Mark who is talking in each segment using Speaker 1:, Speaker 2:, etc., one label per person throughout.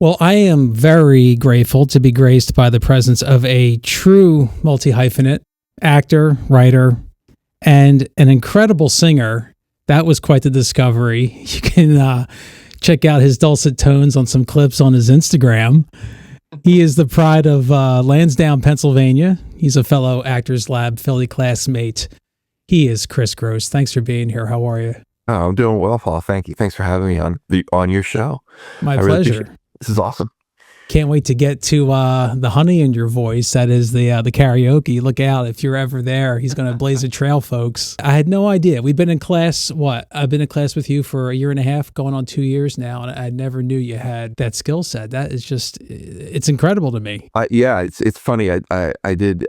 Speaker 1: Well, I am very grateful to be graced by the presence of a true multi-hyphenate, actor, writer, and an incredible singer. That was quite the discovery. You can check out his dulcet tones on some clips on his Instagram. He is the pride of Lansdowne, Pennsylvania. He's a fellow Actors Lab Philly classmate. He is Chris Gross. Thanks for being here. How are you?
Speaker 2: Oh, I'm doing well, Paul. Thank you. Thanks for having me on your show.
Speaker 1: My
Speaker 2: I really
Speaker 1: pleasure.
Speaker 2: This is awesome.
Speaker 1: Can't wait to get to the honey in your voice. That is the karaoke. Look out if you're ever there. He's going to blaze a trail, folks. I had no idea. We've been in class. I've been in class with you for a year and a half, going on 2 years now, and I never knew you had that skill set. That is it's incredible to me.
Speaker 2: Yeah, it's funny. I did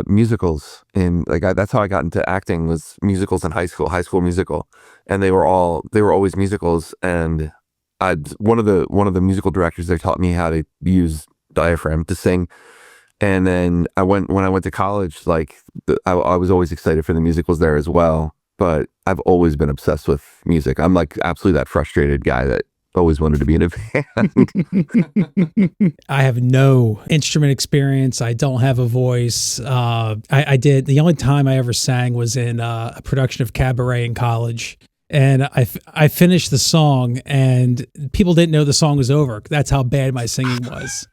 Speaker 2: musicals that's how I got into acting, was musicals in high school musical, and they were always musicals. And one of the musical directors, they taught me how to use diaphragm to sing. And then when I went to college, I was always excited for the musicals there as well. But I've always been obsessed with music. I'm like absolutely that frustrated guy that always wanted to be in a band.
Speaker 1: I have no instrument experience. I don't have a voice. I did. The only time I ever sang was in a production of Cabaret in college. And I finished the song, and people didn't know the song was over. That's how bad my singing was.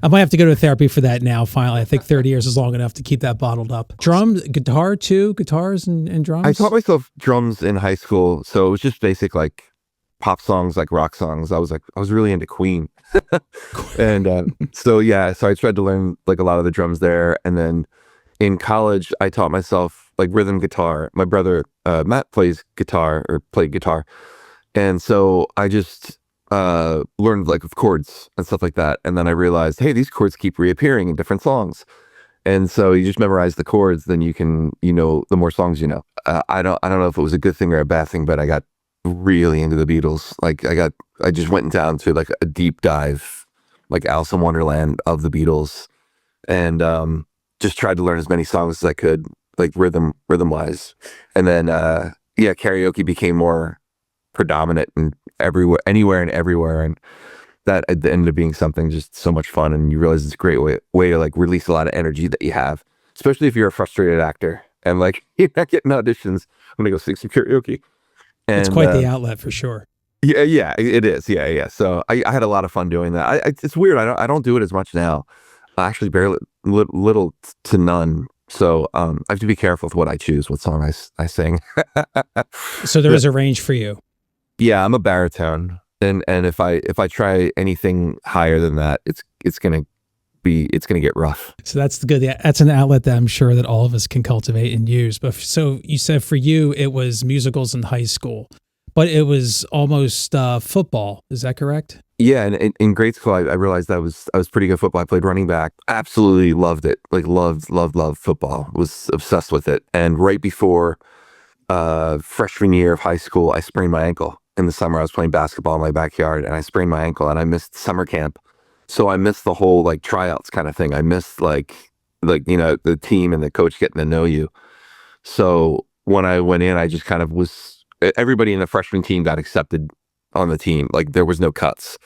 Speaker 1: I might have to go to therapy for that now, finally. I think 30 years is long enough to keep that bottled up. Drums, guitar too? Guitars and drums?
Speaker 2: I taught myself drums in high school, so it was just basic, like, pop songs, like rock songs. I was really into Queen. And so I tried to learn, like, a lot of the drums there. And then in college, I taught myself, like, rhythm guitar. My brother, Matt, played guitar. And so I just learned, like, of chords and stuff like that. And then I realized, hey, these chords keep reappearing in different songs. And so you just memorize the chords, then you can, the more songs you know. I don't know if it was a good thing or a bad thing, but I got really into the Beatles. Like, I just went down to, like, a deep dive, like Alice in Wonderland of the Beatles, and just tried to learn as many songs as I could, like rhythm wise. And then karaoke became more predominant and anywhere and everywhere, and that ended up being something just so much fun. And you realize it's a great way to, like, release a lot of energy that you have, especially if you're a frustrated actor and, like, you're not getting auditions. I'm gonna go sing some karaoke. And
Speaker 1: it's quite the outlet for sure.
Speaker 2: Yeah, it is. Yeah. So I had a lot of fun doing that. It's weird. I don't do it as much now. Actually, barely, little to none. So I have to be careful with what I choose, what song I sing.
Speaker 1: So there is a range for you.
Speaker 2: Yeah, I'm a baritone, and if I try anything higher than that, it's gonna get rough.
Speaker 1: So that's good. That's an outlet that I'm sure that all of us can cultivate and use. But so you said for you it was musicals in high school, but it was almost football. Is that correct?
Speaker 2: Yeah, and in grade school, I realized I was pretty good at football. I played running back. Absolutely loved it. Like, loved football. Was obsessed with it. And right before freshman year of high school, I sprained my ankle. In the summer, I was playing basketball in my backyard, and I sprained my ankle, and I missed summer camp. So I missed the whole, like, tryouts kind of thing. I missed like the team and the coach getting to know you. So when I went in, I just kind of everybody in the freshman team got accepted on the team. Like, there was no cuts,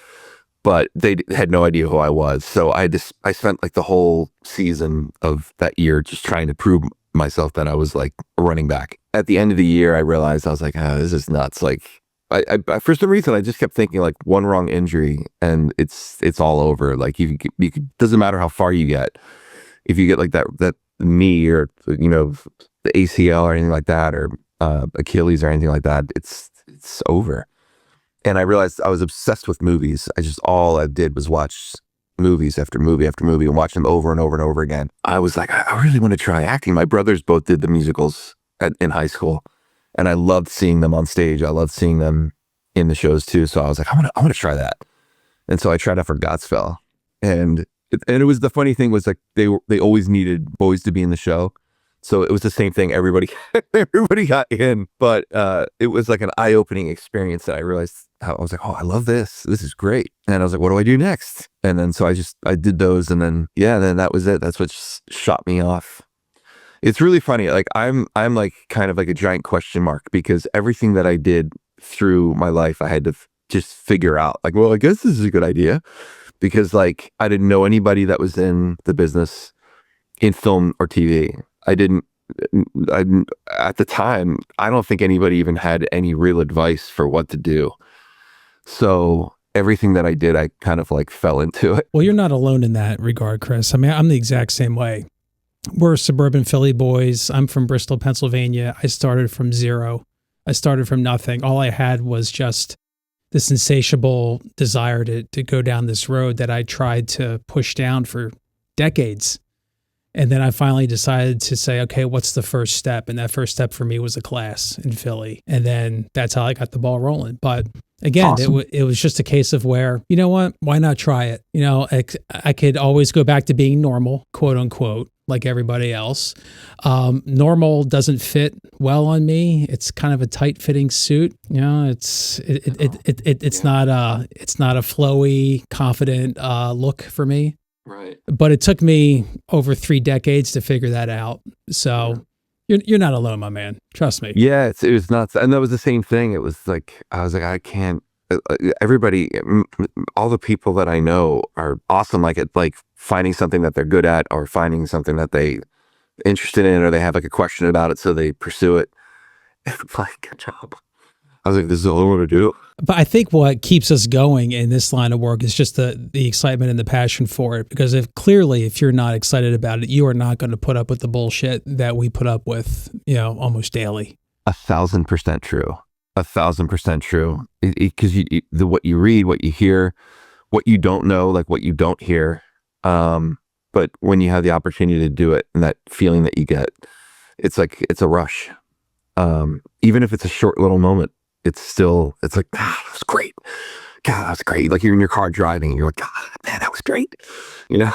Speaker 2: but they had no idea who I was. So I spent, like, the whole season of that year just trying to prove myself that I was, like, a running back. At the end of the year, I realized, I was like, this is nuts. Like, I for some reason, I just kept thinking, like, one wrong injury and it's all over. Like, you doesn't matter how far you get. If you get, like, that knee or, the ACL or anything like that, or Achilles or anything like that, it's over. And I realized I was obsessed with movies. All I did was watch movies after movie after movie and watch them over and over and over again. I was like, I really want to try acting. My brothers both did the musicals in high school, and I loved seeing them on stage. I loved seeing them in the shows too. So I was like, I want to try that. And so I tried out for Godspell, and it was, the funny thing was, like, they always needed boys to be in the show. So it was the same thing. Everybody got in, but it was like an eye-opening experience that I realized how I was like, oh, I love this. This is great. And I was like, what do I do next? And then so I did those, and then then that was it. That's what shot me off. It's really funny. Like, I'm like kind of like a giant question mark, because everything that I did through my life, I had to just figure out like, well, I guess this is a good idea, because like I didn't know anybody that was in the business in film or TV. I at the time, I don't think anybody even had any real advice for what to do. So everything that I did, I kind of like fell into it.
Speaker 1: Well, you're not alone in that regard, Chris. I mean, I'm the exact same way. We're suburban Philly boys. I'm from Bristol, Pennsylvania. I started from zero. I started from nothing. All I had was just this insatiable desire to go down this road that I tried to push down for decades. And then I finally decided to say, okay, what's the first step? And that first step for me was a class in Philly. And then that's how I got the ball rolling. But again,
Speaker 2: Awesome.
Speaker 1: it was just a case of where, you know what, why not try it? You know, I could always go back to being normal, quote unquote, like everybody else. Normal doesn't fit well on me. It's kind of a tight fitting suit. You know, it's not a flowy, confident look for me.
Speaker 2: Right.
Speaker 1: But it took me over 3 decades to figure that out. So you're not alone, my man. Trust me.
Speaker 2: Yeah, it was nuts. And that was the same thing. It was like, I was like, I can't, everybody, all the people that I know are awesome. Like at like finding something that they're good at, or finding something that they interested in, or they have like a question about it, so they pursue it. And I'm like, good job. I was like, this is all I want to do.
Speaker 1: But I think what keeps us going in this line of work is just the excitement and the passion for it. Because if you're not excited about it, you are not going to put up with the bullshit that we put up with, you know, almost daily.
Speaker 2: 1,000% true. 1,000% true. Because what you read, what you hear, what you don't know, like what you don't hear. But when you have the opportunity to do it, and that feeling that you get, it's like, it's a rush. Even if it's a short little moment, it's like, that was great. God, that was great. Like you're in your car driving and you're like, God, man, that was great. You know?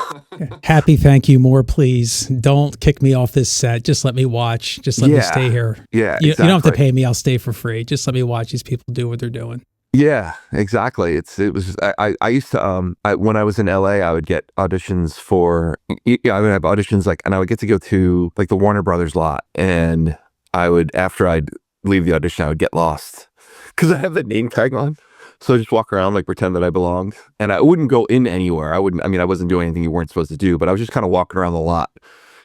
Speaker 1: Happy, thank you, more, please. Don't kick me off this set. Just let me watch. Just let me stay here.
Speaker 2: Yeah,
Speaker 1: you
Speaker 2: exactly.
Speaker 1: don't have to pay me. I'll stay for free. Just let me watch these people do what they're doing.
Speaker 2: Yeah, exactly. It was, I used to, when I was in LA, I would get auditions for, I would have auditions like, and I would get to go to like the Warner Brothers lot. And after I'd leave the audition, I would get lost because I have the name tag on. So I just walk around, like pretend that I belonged, and I wouldn't go in anywhere. I wasn't doing anything you weren't supposed to do, but I was just kind of walking around the lot,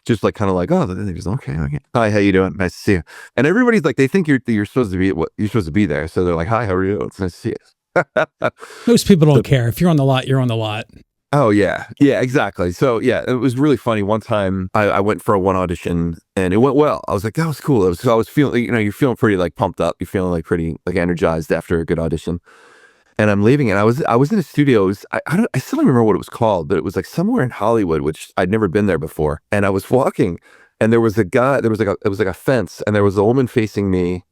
Speaker 2: just like kind of like, oh, they just, okay. Hi, how you doing? Nice to see you. And everybody's like, they think you're supposed to be you're supposed to be there. So they're like, hi, how are you? It's nice to see you.
Speaker 1: Most people don't care. If you're on the lot, you're on the lot.
Speaker 2: Oh yeah. Yeah, exactly. So yeah, it was really funny. One time I went for one audition and it went well. I was like, that was cool. I was feeling, you're feeling pretty like pumped up. You're feeling like pretty like energized after a good audition. And I'm leaving, and I was in a studio. I still don't remember what it was called, but it was like somewhere in Hollywood, which I'd never been there before. And I was walking, and there was a guy. It was like a fence, and there was a woman facing me,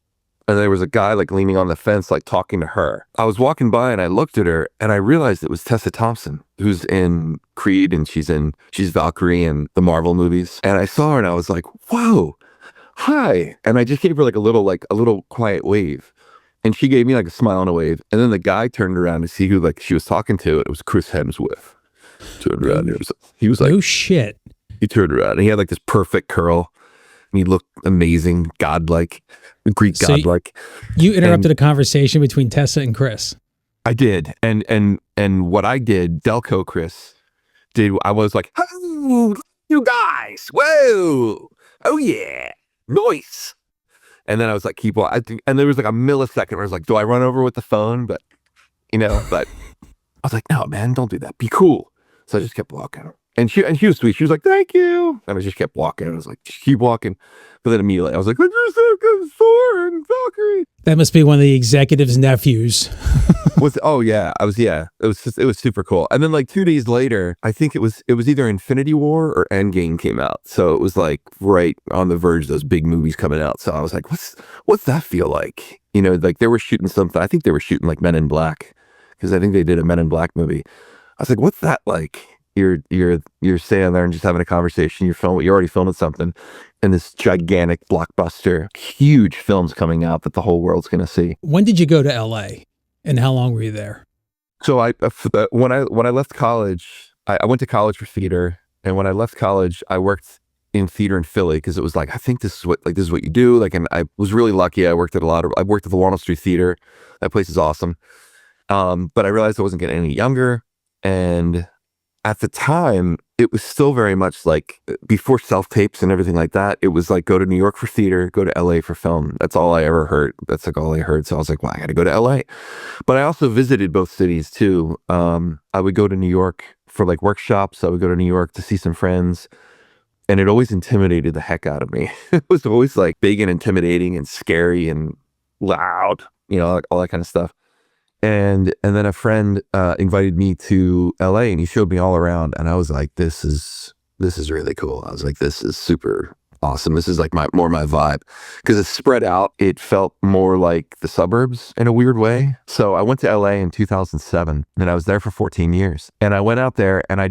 Speaker 2: and there was a guy like leaning on the fence, like talking to her. I was walking by, and I looked at her, and I realized it was Tessa Thompson, who's in Creed, and she's Valkyrie in the Marvel movies. And I saw her, and I was like, whoa, hi. And I just gave her like a little quiet wave. And she gave me like a smile and a wave. And then the guy turned around to see who like she was talking to. It was Chris Hemsworth. Turned around. And he was like,
Speaker 1: no shit.
Speaker 2: He turned around and he had like this perfect curl. And he looked amazing, godlike, Greek godlike.
Speaker 1: You interrupted a conversation between Tessa and Chris.
Speaker 2: I did. And what I did, Delco Chris did, I was like, oh, you guys. Whoa. Oh yeah. Nice. And then I was like, keep walking. And there was like a millisecond where I was like, do I run over with the phone? But I was like, no, man, don't do that. Be cool. So I just kept walking. And she was sweet. She was like, thank you. And I just kept walking. I was like, just keep walking. But then immediately I was like, you're so good, Thor and Valkyrie.
Speaker 1: That must be one of the executive's nephews.
Speaker 2: It was super cool. And then like 2 days later, I think it was either Infinity War or Endgame came out. So it was like right on the verge of those big movies coming out. So I was like, what's that feel like? Like they were shooting something. I think they were shooting like Men in Black, because I think they did a Men in Black movie. I was like, what's that like? You're standing there and just having a conversation. You're already filming something, and this gigantic blockbuster, huge film's coming out that the whole world's gonna see.
Speaker 1: When did you go to LA, and how long were you there?
Speaker 2: So when I left college, I went to college for theater, and when I left college, I worked in theater in Philly because it was like, I think this is what you do. Like, and I was really lucky. I worked at the Walnut Street Theater. That place is awesome. But I realized I wasn't getting any younger. And at the time, it was still very much like before self-tapes and everything like that. It was like go to New York for theater, go to LA for film. That's all I ever heard. That's like all I heard. So I was like, well, I got to go to LA. But I also visited both cities too. I would go to New York for like workshops. I would go to New York to see some friends. And it always intimidated the heck out of me. It was always like big and intimidating and scary and loud, like all that kind of stuff. And then a friend invited me to LA and he showed me all around. And I was like, this is really cool. I was like, this is super awesome. This is like more my vibe because it's spread out. It felt more like the suburbs in a weird way. So I went to LA in 2007 and I was there for 14 years. And I went out there and I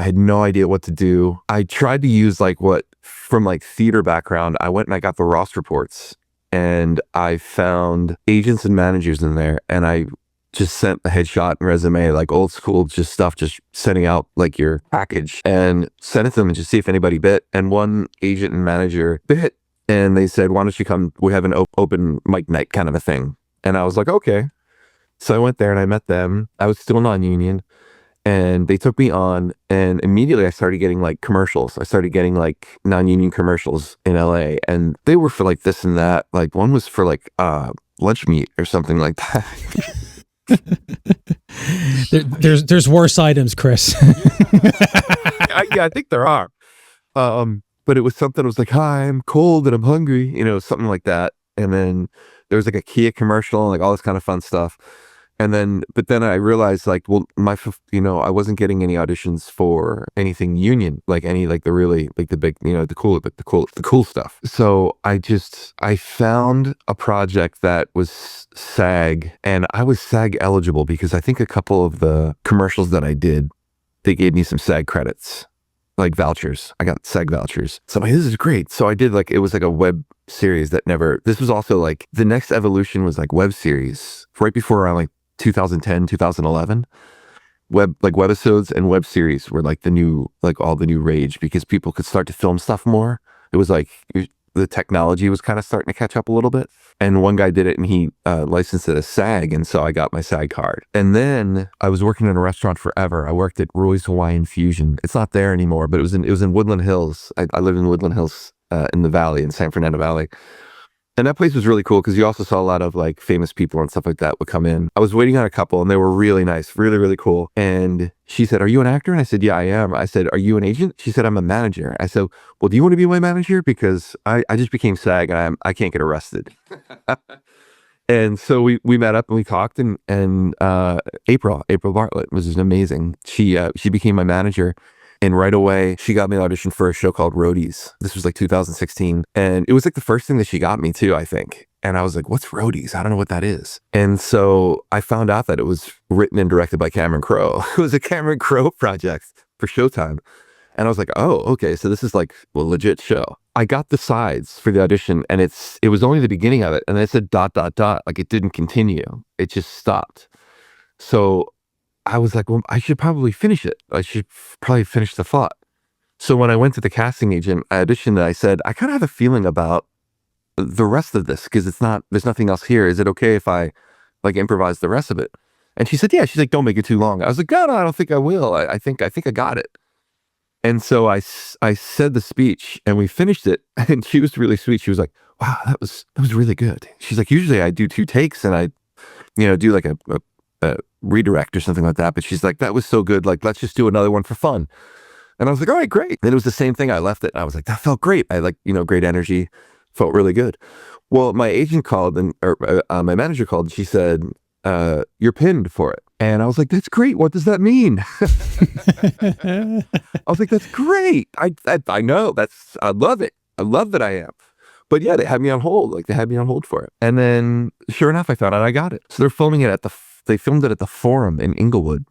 Speaker 2: had no idea what to do. I tried to use from like theater background. I went and I got the Ross reports and I found agents and managers in there and I just sent a headshot and resume, like old school, just sending out like your package and sent it to them and just see if anybody bit. And one agent and manager bit and they said, why don't you come? We have an open mic night kind of a thing. And I was like, okay. So I went there and I met them. I was still non-union and they took me on and immediately I started getting like commercials. I started getting like non-union commercials in LA and they were for like this and that. Like one was for like lunch meat or something like that.
Speaker 1: There's worse items, Chris.
Speaker 2: Yeah, I think there are. But it was something. It was like, "Hi, I'm cold and I'm hungry," something like that. And then there was like a Kia commercial and like all this kind of fun stuff. But then I realized like, well, I wasn't getting any auditions for anything union, like any like the really like the big, the cool stuff. So I found a project that was SAG, and I was SAG eligible because I think a couple of the commercials that I did, they gave me some SAG credits, like vouchers. I got SAG vouchers. So I'm like, this is great. So I did it was like a web series this was also like the next evolution was like web series right before around like 2010, 2011, webisodes and web series were like all the new rage because people could start to film stuff more. It was like the technology was kind of starting to catch up a little bit. And one guy did it and he licensed it as SAG. And so I got my SAG card. And then I was working in a restaurant forever. I worked at Roy's Hawaiian Fusion. It's not there anymore, but it was in Woodland Hills. I lived in Woodland Hills in the Valley, in San Fernando Valley. And that place was really cool because you also saw a lot of like famous people and stuff like that would come in. I was waiting on a couple and they were really nice, really, really cool. And she said, "Are you an actor?" And I said, "Yeah, I am." I said, "Are you an agent?" She said, "I'm a manager." I said, "Well, do you want to be my manager? Because I just became SAG and I can't get arrested." And so we met up and we talked and April Bartlett was just amazing. She became my manager. And right away, she got me an audition for a show called Roadies. This was like 2016. And it was like the first thing that she got me too, I think. And I was like, what's Roadies? I don't know what that is. And so I found out that it was written and directed by Cameron Crowe. It was a Cameron Crowe project for Showtime. And I was like, oh, okay. So this is like a legit show. I got the sides for the audition and it was only the beginning of it. And then it said ... Like it didn't continue. It just stopped. So I was like, well, I should probably finish it. I should probably finish the thought. So when I went to the casting agent, I auditioned and I said, I kind of have a feeling about the rest of this because there's nothing else here. Is it okay if I like improvise the rest of it? And she said, yeah. She's like, don't make it too long. I was like, no, I don't think I will. I think I got it. And so I said the speech and we finished it and she was really sweet. She was like, wow, that was really good. She's like, usually I do 2 takes and I, do like a redirect or something like that. But she's like, that was so good. Like, let's just do another one for fun. And I was like, all right, great. And it was the same thing. I left it. And I was like, that felt great. I like, great energy, felt really good. Well, my agent called or my manager called and she said, you're pinned for it. And I was like, that's great. What does that mean? I was like, that's great. I know I love it. I love that I am. But yeah, they had me on hold. Like they had me on hold for it. And then sure enough, I found out I got it. So they're filming it they filmed it at the Forum in Inglewood,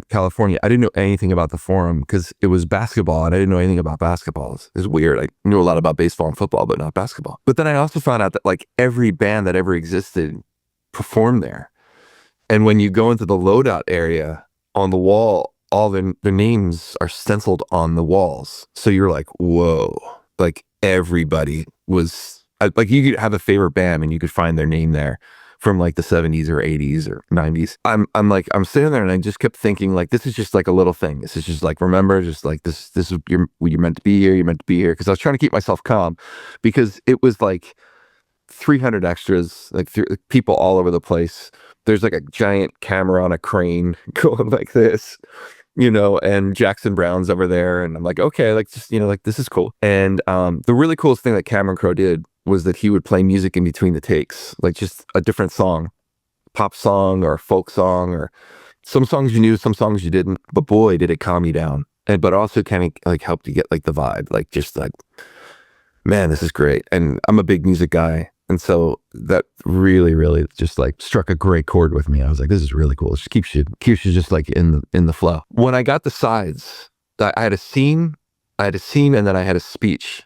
Speaker 2: California. I didn't know anything about the Forum because it was basketball and I didn't know anything about basketball. It was weird. I knew a lot about baseball and football, but not basketball. But then I also found out that like every band that ever existed performed there. And when you go into the loadout area on the wall, all their names are stenciled on the walls. So you're like, whoa, like everybody was like, you could have a favorite band and you could find their name there from like the 70s or 80s or 90s. I'm sitting there and I just kept thinking like, this is just like a little thing. This is just like, remember, just like this is, you're meant to be here. You're meant to be here. Cause I was trying to keep myself calm because it was like 300 extras, like people all over the place. There's like a giant camera on a crane going like this, and Jackson Brown's over there. And I'm like, okay, like just, like this is cool. And the really coolest thing that Cameron Crowe did was that he would play music in between the takes, like just a different song, pop song or folk song, or some songs you knew, some songs you didn't. But boy, did it calm you down. But also kind of like helped you get like the vibe, like just like, man, this is great. And I'm a big music guy. And so that really, really just like struck a great chord with me. I was like, this is really cool. It just keeps you just like in the flow. When I got the sides, I had a scene, and then I had a speech.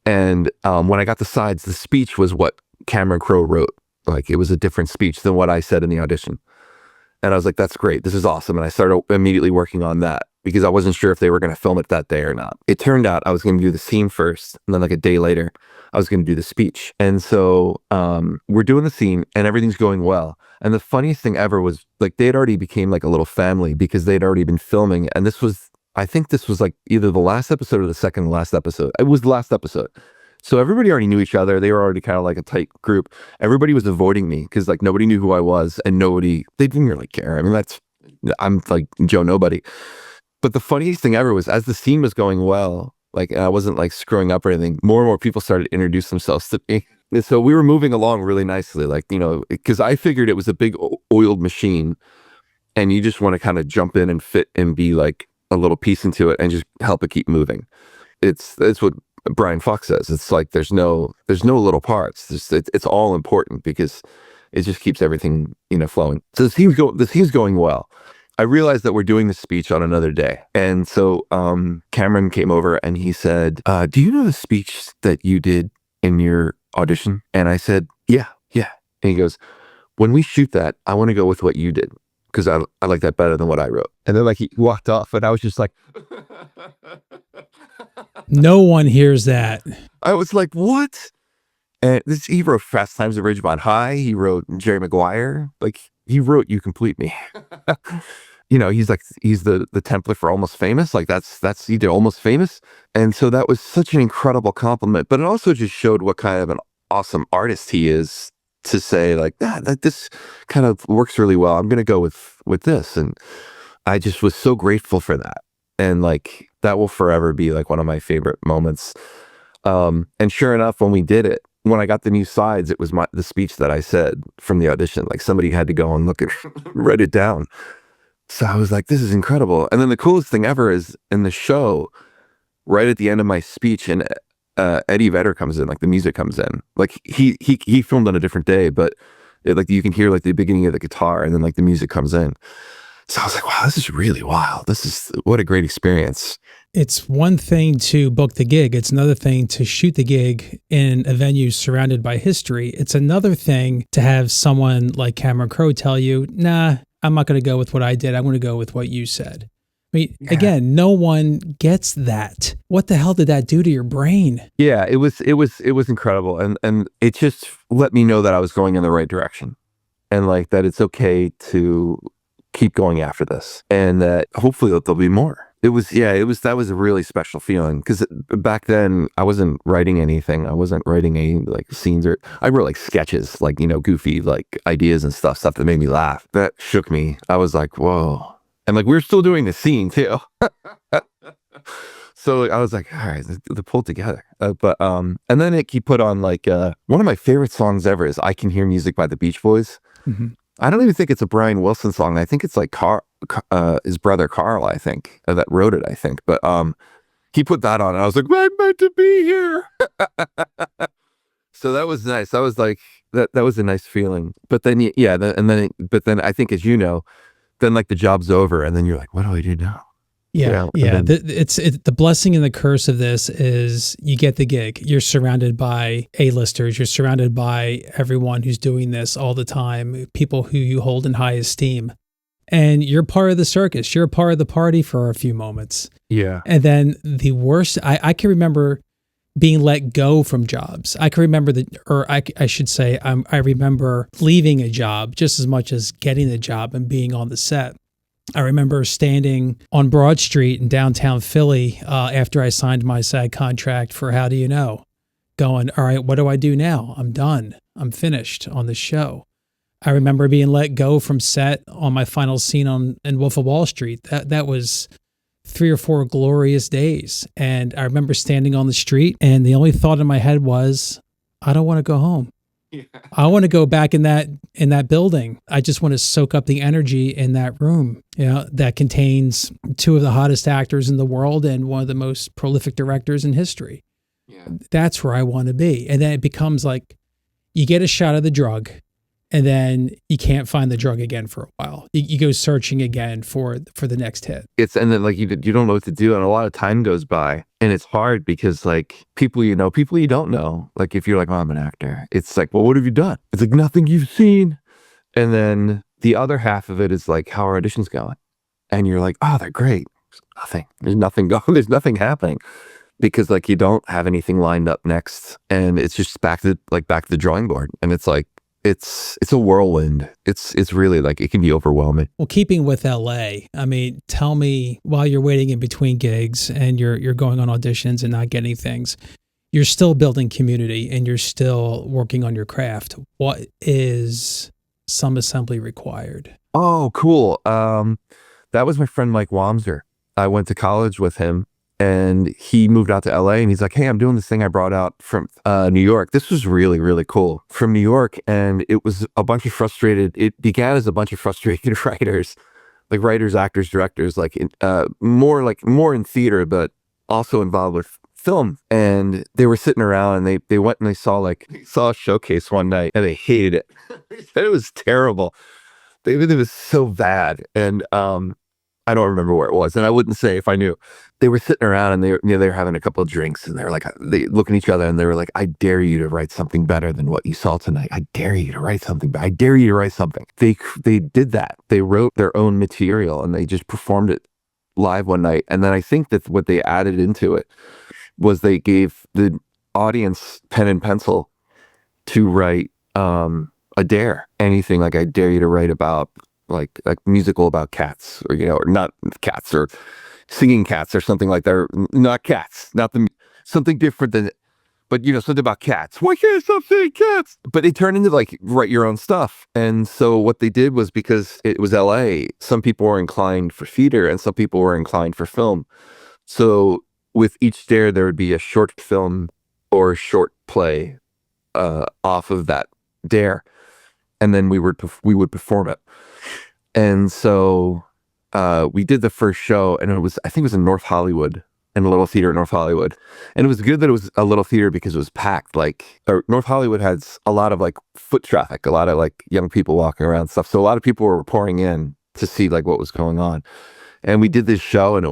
Speaker 2: And when I got the sides, the speech was what Cameron Crowe wrote. Like it was a different speech than what I said in the audition. And I was like, that's great. This is awesome. And I started immediately working on that because I wasn't sure if they were going to film it that day or not. It turned out I was going to do the scene first. And then like a day later, I was going to do the speech. And so we're doing the scene and everything's going well. And the funniest thing ever was like they had already became like a little family because they'd already been filming. And I think this was like either the last episode or the second to last episode. It was the last episode. So everybody already knew each other. They were already kind of like a tight group. Everybody was avoiding me because like nobody knew who I was and they didn't really care. I mean, I'm like Joe Nobody. But the funniest thing ever was as the scene was going well, like I wasn't like screwing up or anything, more and more people started to introduce themselves to me. And so we were moving along really nicely, like, because I figured it was a big oiled machine and you just want to kind of jump in and fit and be like a little piece into it and just help it keep moving. It's what Brian Fox says. It's like there's no little parts. It's all important because it just keeps everything flowing. So this was going well. I realized that we're doing the speech on another day, and so Cameron came over and he said, "Do you know the speech that you did in your audition?" And I said, "Yeah." And he goes, "When we shoot that, I want to go with what you did." Because I like that better than what I wrote. And then like he walked off and I was just like,
Speaker 1: no one hears that.
Speaker 2: I was like, what? And he wrote Fast Times at Ridgemont High. He wrote Jerry Maguire. Like he wrote You Complete Me. He's the template for Almost Famous. Like that's he did Almost Famous. And so that was such an incredible compliment, but it also just showed what kind of an awesome artist he is to say like that this kind of works really well. I'm going to go with this. And I just was so grateful for that. And like, that will forever be like one of my favorite moments. And sure enough, when we did it, when I got the new sides, it was the speech that I said from the audition. Like somebody had to go and look at write it down. So I was like, this is incredible. And then the coolest thing ever is in the show, right at the end of my speech, and Eddie Vedder comes in, like the music comes in. Like he filmed on a different day, but like you can hear like the beginning of the guitar and then like the music comes in. So I was like, wow, this is really wild. What a great experience.
Speaker 1: It's one thing to book the gig. It's another thing to shoot the gig in a venue surrounded by history. It's another thing to have someone like Cameron Crowe tell you, nah, I'm not going to go with what I did. I'm going to go with what you said. I mean, again, no one gets that. What the hell did that do to your brain?
Speaker 2: Yeah, it was incredible. And it just let me know that I was going in the right direction. And like that it's okay to keep going after this. And that hopefully there'll be more. That was a really special feeling. Because back then I wasn't writing anything. I wasn't writing any like scenes I wrote like sketches, like, goofy like ideas and stuff that made me laugh. That shook me. I was like, whoa. And like, we were still doing the scene too. So I was like, all right, they pulled together. And then he put on like, one of my favorite songs ever is I Can Hear Music by the Beach Boys. Mm-hmm. I don't even think it's a Brian Wilson song. I think it's like his brother Carl, I think, that wrote it, I think. But he put that on and I was like, I'm meant to be here. So that was nice. That was like, that was a nice feeling. But then, but then I think, as you know, then like the job's over and then you're like, what do I do now?
Speaker 1: Yeah. The blessing and the curse of this is you get the gig. You're surrounded by A-listers. You're surrounded by everyone who's doing this all the time, people who you hold in high esteem. And you're part of the circus. You're a part of the party for a few moments.
Speaker 2: Yeah.
Speaker 1: And then the worst, I can remember being let go from jobs. I can remember I should say, I remember leaving a job just as much as getting the job and being on the set. I remember standing on Broad Street in downtown Philly after I signed my SAG contract for How Do You Know, going, all right, what do I do now? I'm done. I'm finished on the show. I remember being let go from set on my final scene in Wolf of Wall Street. That was 3 or 4 glorious days. And I remember standing on the street, and the only thought in my head was, I don't want to go home. Yeah. I want to go back in that building. I just want to soak up the energy in that room, that contains 2 of the hottest actors in the world and one of the most prolific directors in history. Yeah. That's where I want to be. And then it becomes like you get a shot of the drug, and then you can't find the drug again for a while. You go searching again for the next hit.
Speaker 2: And then like you don't know what to do, and a lot of time goes by, and it's hard because like people you don't know. Like if you're like, oh, I'm an actor, it's like, well, what have you done? It's like nothing you've seen. And then the other half of it is like, how are auditions going? And you're like, oh, they're great. There's nothing going. There's nothing happening because like you don't have anything lined up next, and it's just back to the drawing board, and it's like. It's a whirlwind. It's really like it can be overwhelming.
Speaker 1: Well, keeping with LA, I mean, tell me, while you're waiting in between gigs and you're going on auditions and not getting things, you're still building community and you're still working on your craft. What is some assembly required?
Speaker 2: Oh, cool. That was my friend Mike Wamser. I went to college with him. And he moved out to LA, and he's like, hey, I'm doing this thing I brought out from New York. This was really, really cool. From New York, and it was it began as a bunch of frustrated writers, like writers, actors, directors, more in theater, but also involved with film. And they were sitting around, and they went and they saw a showcase one night, and they hated it. It was terrible. It was so bad. And I don't remember where it was, and I wouldn't say if I knew. They were sitting around, and they were having a couple of drinks, and they look at each other, and they were like, I dare you to write something better than what you saw tonight. I dare you to write something. I dare you to write something. They did that. They wrote their own material, and they just performed it live one night. And then I think that what they added into it was they gave the audience pen and pencil to write a dare. Anything like I dare you to write about like musical about cats, or not cats, or singing cats, or something like that. Or not cats, something different than, but something about cats. Why can't I stop saying cats? But it turned into like write your own stuff. And so what they did was, because it was LA, some people were inclined for theater and some people were inclined for film. So with each dare, there would be a short film or short play off of that dare, and then we would perform it. And so we did the first show, and I think it was in North Hollywood, in a little theater in North Hollywood. And it was good that it was a little theater because it was packed. North Hollywood has a lot of like foot traffic, a lot of like young people walking around and stuff. So a lot of people were pouring in to see like what was going on. And we did this show, and it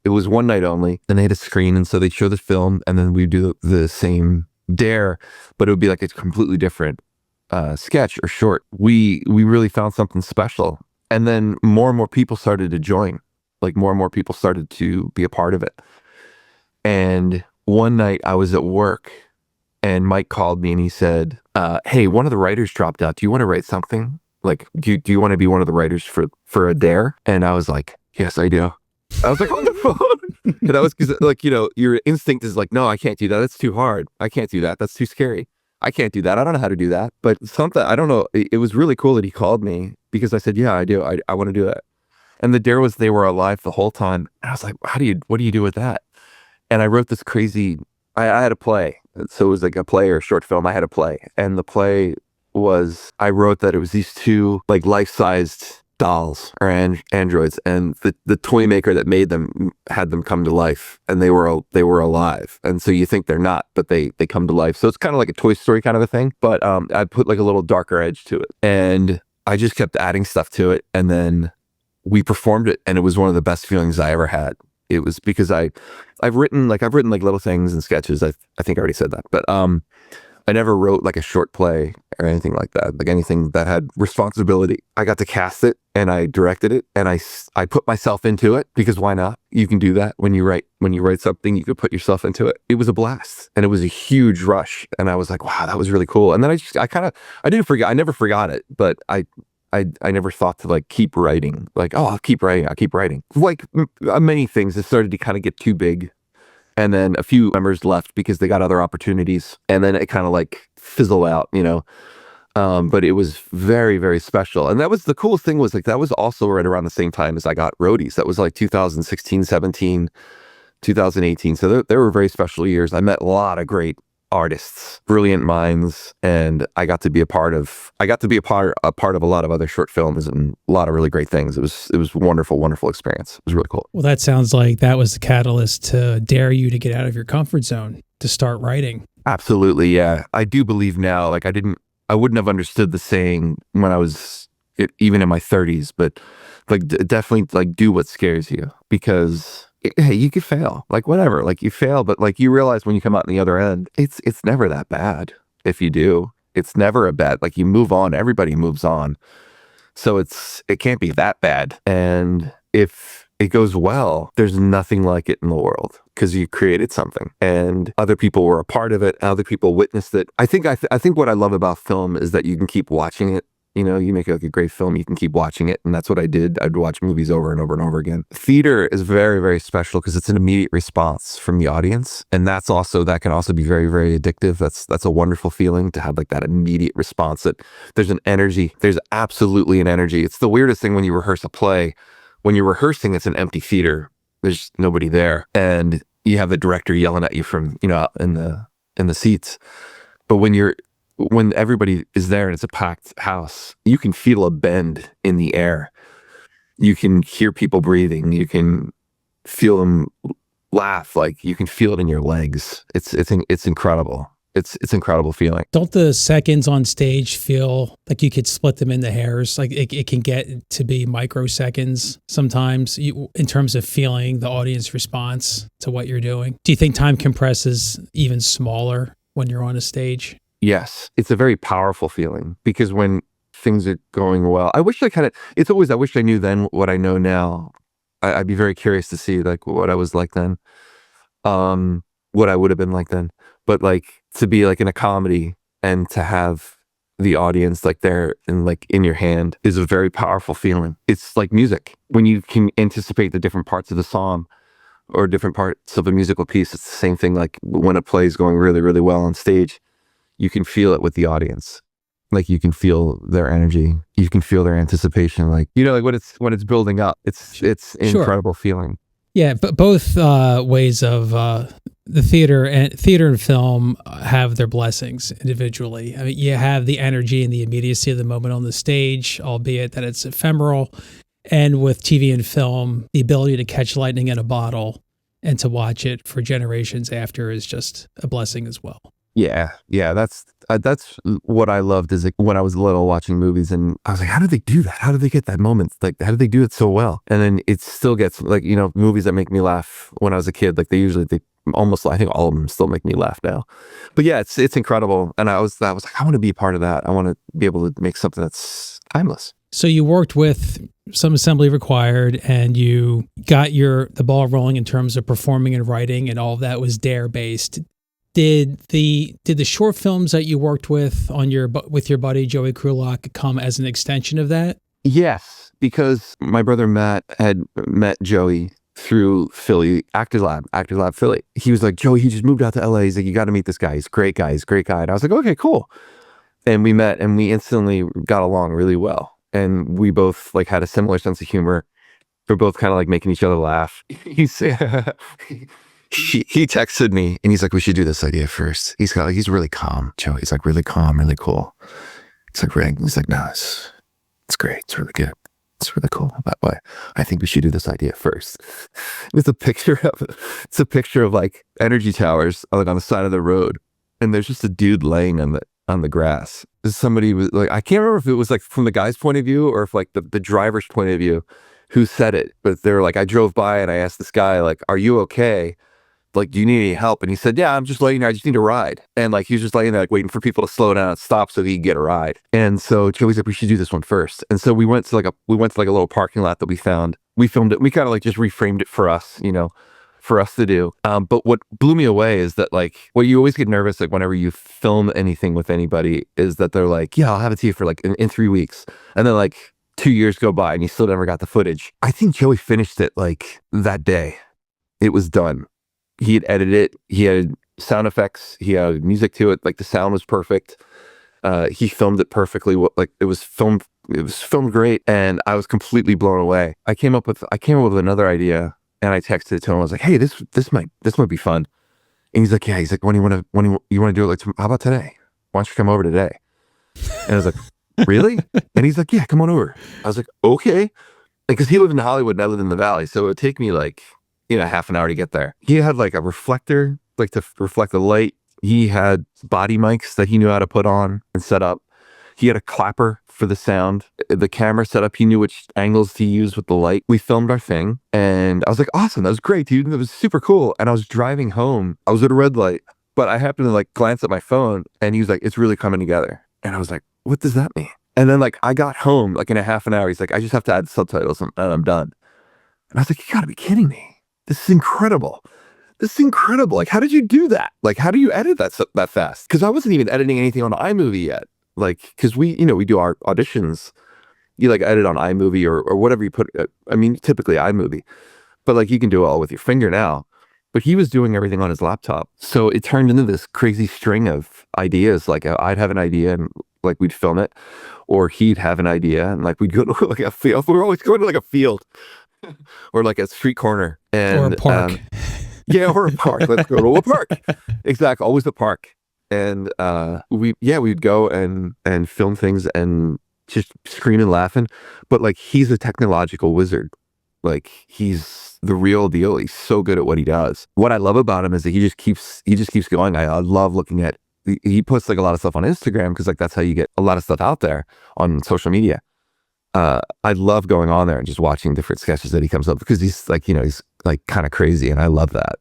Speaker 2: was one night only, and they had a screen, and so they'd show the film, and then we'd do the same dare, but it would be like a completely different sketch or short. We really found something special. And then more and more people started to join, like more and more people started to be a part of it. And one night I was at work, and Mike called me, and he said, hey, one of the writers dropped out. Do you want to write something? Like, do you want to be one of the writers for a dare? And I was like, yes, I do. I was like, on the phone. And that was because, like, your instinct is like, no, I can't do that. That's too hard. I can't do that. That's too scary. I can't do that. I don't know how to do that. But I don't know. It was really cool that he called me, because I said, yeah, I do. I want to do that. And the dare was they were alive the whole time. And I was like, what do you do with that? And I wrote this crazy, I had a play. So it was like a play or a short film. I had a play. And the play was, I wrote that it was these 2 like life-sized dolls or androids, and the toy maker that made them had them come to life, and they were alive. And so you think they're not, but they come to life. So it's kind of like a Toy Story kind of a thing, but I put like a little darker edge to it, and I just kept adding stuff to it. And then we performed it, and it was one of the best feelings I ever had. It was because I've written like little things and sketches. I think I already said that, but I never wrote like a short play or anything like that, like anything that had responsibility. I got to cast it and I directed it and I put myself into it because why not? You can do that when you write something, you could put yourself into it. It was a blast and it was a huge rush. And I was like, wow, that was really cool. And then I never forgot it, but I never thought to like keep writing, like, oh, I'll keep writing. Like many things, it started to kind of get too big. And then a few members left because they got other opportunities. And then it kind of like fizzled out, you know. But it was very, very special. And that was the coolest thing was like, that was also right around the same time as I got Roadies. That was like 2016, 17, 2018. So there were very special years. I met a lot of great artists, brilliant minds, and I got to be a part of a lot of other short films and a lot of really great things. It was a wonderful, wonderful experience. It was really cool.
Speaker 1: Well, that sounds like that was the catalyst to dare you to get out of your comfort zone to start writing.
Speaker 2: Absolutely, yeah. I do believe now, like I wouldn't have understood the saying when I was even in my 30s, but like definitely like do what scares you because hey, you could fail, like whatever, like you fail, but like you realize when you come out on the other end, it's never that bad. If you do, it's never a bad, like you move on, everybody moves on. So it can't be that bad. And if it goes well, there's nothing like it in the world because you created something and other people were a part of it. Other people witnessed it. I think what I love about film is that you can keep watching it. You know, you make like a great film, you can keep watching it. And that's what I did. I'd watch movies over and over and over again. Theater is very, very special because it's an immediate response from the audience. And that can also be very, very addictive. That's a wonderful feeling to have like that immediate response that there's an energy. There's absolutely an energy. It's the weirdest thing when you rehearse a play. When you're rehearsing, it's an empty theater. There's nobody there. And you have the director yelling at you from, you know, in the seats. But when everybody is there and it's a packed house, you can feel a bend in the air. You can hear people breathing. You can feel them laugh. Like you can feel it in your legs. It's incredible. It's incredible feeling.
Speaker 1: Don't the seconds on stage feel like you could split them into hairs? Like it can get to be microseconds sometimes in terms of feeling the audience response to what you're doing. Do you think time compresses even smaller when you're on a stage?
Speaker 2: Yes, it's a very powerful feeling because when things are going well, I wish I knew then what I know now. I'd be very curious to see like what I was like then, what I would have been like then. But like to be like in a comedy and to have the audience like there and like in your hand is a very powerful feeling. It's like music. When you can anticipate the different parts of the song or different parts of a musical piece, it's the same thing like when a play is going really, really well on stage. You can feel it with the audience. Like you can feel their energy. You can feel their anticipation. Like, you know, like when it's building up, it's incredible feeling.
Speaker 1: Yeah, but both ways of the theater and film have their blessings individually. I mean, you have the energy and the immediacy of the moment on the stage, albeit that it's ephemeral. And with TV and film, the ability to catch lightning in a bottle and to watch it for generations after is just a blessing as well.
Speaker 2: Yeah, that's what I loved is like when I was little watching movies and I was like, how did they do that? How did they get that moment? Like, how did they do it so well? And then it still gets like, you know, movies that make me laugh when I was a kid, like they almost, I think all of them still make me laugh now. But yeah, it's incredible. And I was like, I want to be a part of that. I want to be able to make something that's timeless.
Speaker 1: So you worked with Some Assembly Required and you got the ball rolling in terms of performing and writing, and all of that was Dare based. Did the short films that you worked with with your buddy Joey Krulak come as an extension of that?
Speaker 2: Yes, because my brother Matt had met Joey through Philly, Actors Lab Philly. He was like, Joey, he just moved out to LA. He's like, you got to meet this guy. He's a great guy. And I was like, okay, cool. And we met and we instantly got along really well. And we both like had a similar sense of humor. We're both kind of like making each other laugh. He texted me and he's like, we should do this idea first. He's really calm, Joe. He's like really calm, really cool. He's like, no, it's great. It's really good. It's really cool. But I think we should do this idea first. It's a picture of like energy towers like on the side of the road. And there's just a dude laying on the grass. Somebody was like, I can't remember if it was like from the guy's point of view or if like the driver's point of view who said it. But they were like, I drove by and I asked this guy, like, are you okay? like, do you need any help? And he said, yeah, I'm just laying there. I just need a ride. And like, he was just laying there, like, waiting for people to slow down and stop so he could get a ride. And so Joey's like, we should do this one first. And so we went to like a little parking lot that we found. We filmed it. We kind of like just reframed it for us, for us to do. But what blew me away is that like, what you always get nervous, like whenever you film anything with anybody, is that they're like, yeah, I'll have it to you for like in 3 weeks. And then like 2 years go by and you still never got the footage. I think Joey finished it like that day. It was done. He had edited it. He had sound effects. He had music to it. Like the sound was perfect. He filmed it perfectly. Like it was filmed great. And I was completely blown away. I came up with another idea. And I texted it to him. I was like, "Hey, this might be fun." And he's like, "Yeah." He's like, "When you want to do it? Like, how about today? Why don't you come over today?" And I was like, "Really?" And he's like, "Yeah, come on over." I was like, "Okay," because he lived in Hollywood and I lived in the Valley, so it would take me like half an hour to get there. He had like a reflector, like to reflect the light. He had body mics that he knew how to put on and set up. He had a clapper for the sound. The camera setup, he knew which angles to use with the light. We filmed our thing and I was like, awesome, that was great, dude. That was super cool. And I was driving home. I was at a red light, but I happened to like glance at my phone and he was like, it's really coming together. And I was like, what does that mean? And then like I got home like in a half an hour. He's like, I just have to add subtitles and I'm done. And I was like, you gotta be kidding me. This is incredible. Like, how did you do that? Like, how do you edit that fast? Because I wasn't even editing anything on iMovie yet. Like, because we do our auditions, you like edit on iMovie or whatever you put. I mean, typically iMovie, but like you can do it all with your finger now. But he was doing everything on his laptop, so it turned into this crazy string of ideas. Like I'd have an idea and like we'd film it, or he'd have an idea and like we'd go to like a field. We were always going to like a field or like a street corner
Speaker 1: Or a park.
Speaker 2: Yeah, or a park. Let's go to a park. Exactly, always the park. And we'd go and film things and just screaming, laughing. But like he's a technological wizard. Like he's the real deal. He's so good at what he does. What I love about him is that he just keeps going. I love looking at. He puts like a lot of stuff on Instagram because like that's how you get a lot of stuff out there on social media. I love going on there and just watching different sketches that he comes up because he's like he's like kind of crazy and I love that.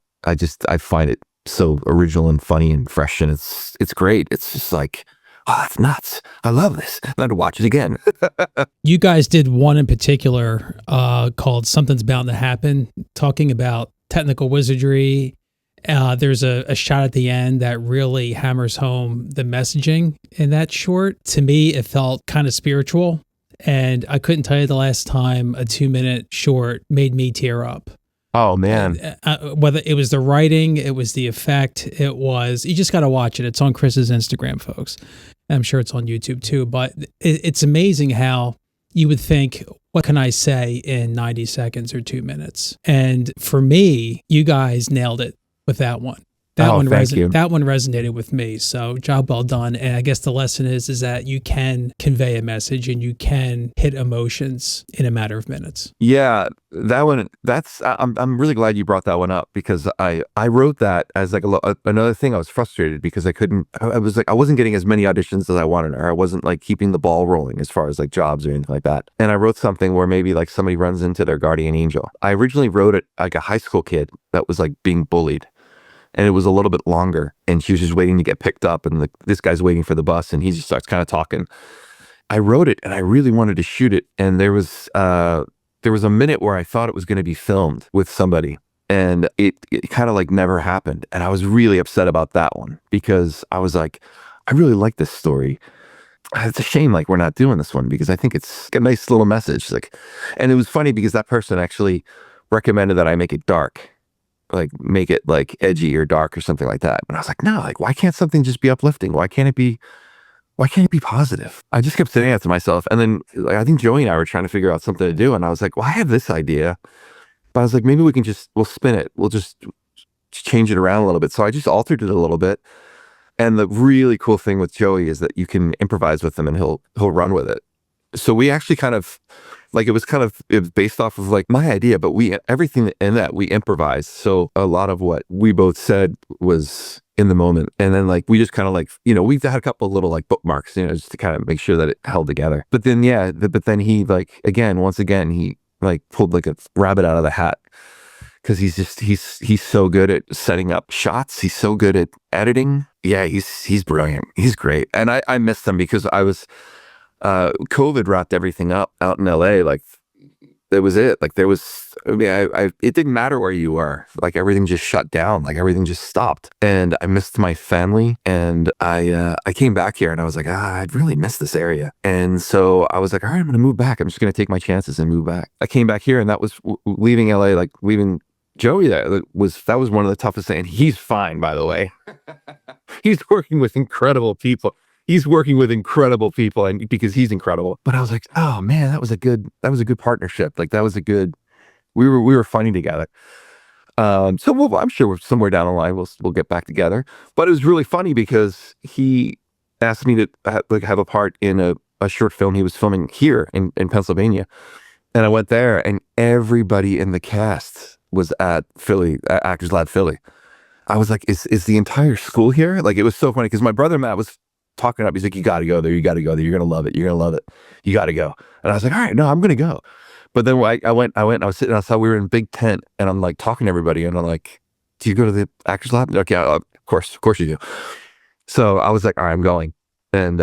Speaker 2: I find it so original and funny and fresh and it's great. It's just like, oh, that's nuts. I love this. I had to watch it again.
Speaker 1: You guys did one in particular called Something's Bound to Happen, talking about technical wizardry. There's a shot at the end that really hammers home the messaging in that short. To me, it felt kind of spiritual. And I couldn't tell you the last time a 2-minute short made me tear up.
Speaker 2: Oh, man.
Speaker 1: Whether it was the writing, it was the effect, you just got to watch it. It's on Chris's Instagram, folks. I'm sure it's on YouTube too. But it's amazing how you would think, what can I say in 90 seconds or 2 minutes? And for me, you guys nailed it with that one. That one resonated with me. So job well done. And I guess the lesson is that you can convey a message and you can hit emotions in a matter of minutes.
Speaker 2: Yeah, that one. I'm really glad you brought that one up because I wrote that as like another thing. I was frustrated because I wasn't getting as many auditions as I wanted, or I wasn't like keeping the ball rolling as far as like jobs or anything like that. And I wrote something where maybe like somebody runs into their guardian angel. I originally wrote it like a high school kid that was like being bullied. And it was a little bit longer and she was just waiting to get picked up and this guy's waiting for the bus and he just starts kind of talking. I wrote it and I really wanted to shoot it. And there was a minute where I thought it was going to be filmed with somebody and it kind of like never happened. And I was really upset about that one because I was like, I really like this story. It's a shame like we're not doing this one because I think it's a nice little message. And it was funny because that person actually recommended that I make it dark. Like make it like edgy or dark or something like that. And I was like, no, like why can't something just be uplifting? Why can't it be positive? I just kept saying that to myself. And then like, I think Joey and I were trying to figure out something to do. And I was like, well, I have this idea, but I was like, maybe we'll spin it. We'll just change it around a little bit. So I just altered it a little bit. And the really cool thing with Joey is that you can improvise with him and he'll run with it. So we actually kind of like, it was based off of like my idea, but everything in that we improvised. So a lot of what we both said was in the moment. And then like, we just kind of like, we've had a couple of little like bookmarks, just to kind of make sure that it held together. But then, but then he like, once again, he like pulled like a rabbit out of the hat because he's so good at setting up shots. He's so good at editing. Yeah, he's brilliant. He's great. And I missed him because I was COVID wrapped everything up out in LA. Like that was it. Like there was, I mean, it didn't matter where you were. Like everything just shut down. Like everything just stopped. And I missed my family. And I came back here and I was like, I'd really miss this area. And so I was like, all right, I'm going to move back. I'm just going to take my chances and move back. I came back here, and that was leaving LA, like leaving Joey there. That was one of the toughest things. And he's fine, by the way. He's working with incredible people. And because he's incredible. But I was like, oh man, that was a good partnership. Like that was a good, we were funny together. So I'm sure somewhere down the line we'll get back together. But it was really funny because he asked me to have a part in a short film he was filming here in Pennsylvania. And I went there, and everybody in the cast was at Philly, Actors Lab Philly. I was like, is the entire school here? Like, it was so funny because my brother Matt was talking up. He's like, you got to go there. You got to go there. You're going to love it. You're going to love it. You got to go. And I was like, all right, no, I'm going to go. But then I went, I was sitting outside. We were in a big tent, and I'm like talking to everybody, and I'm like, do you go to the Actors Lab? Okay, of course you do. So I was like, all right, I'm going. And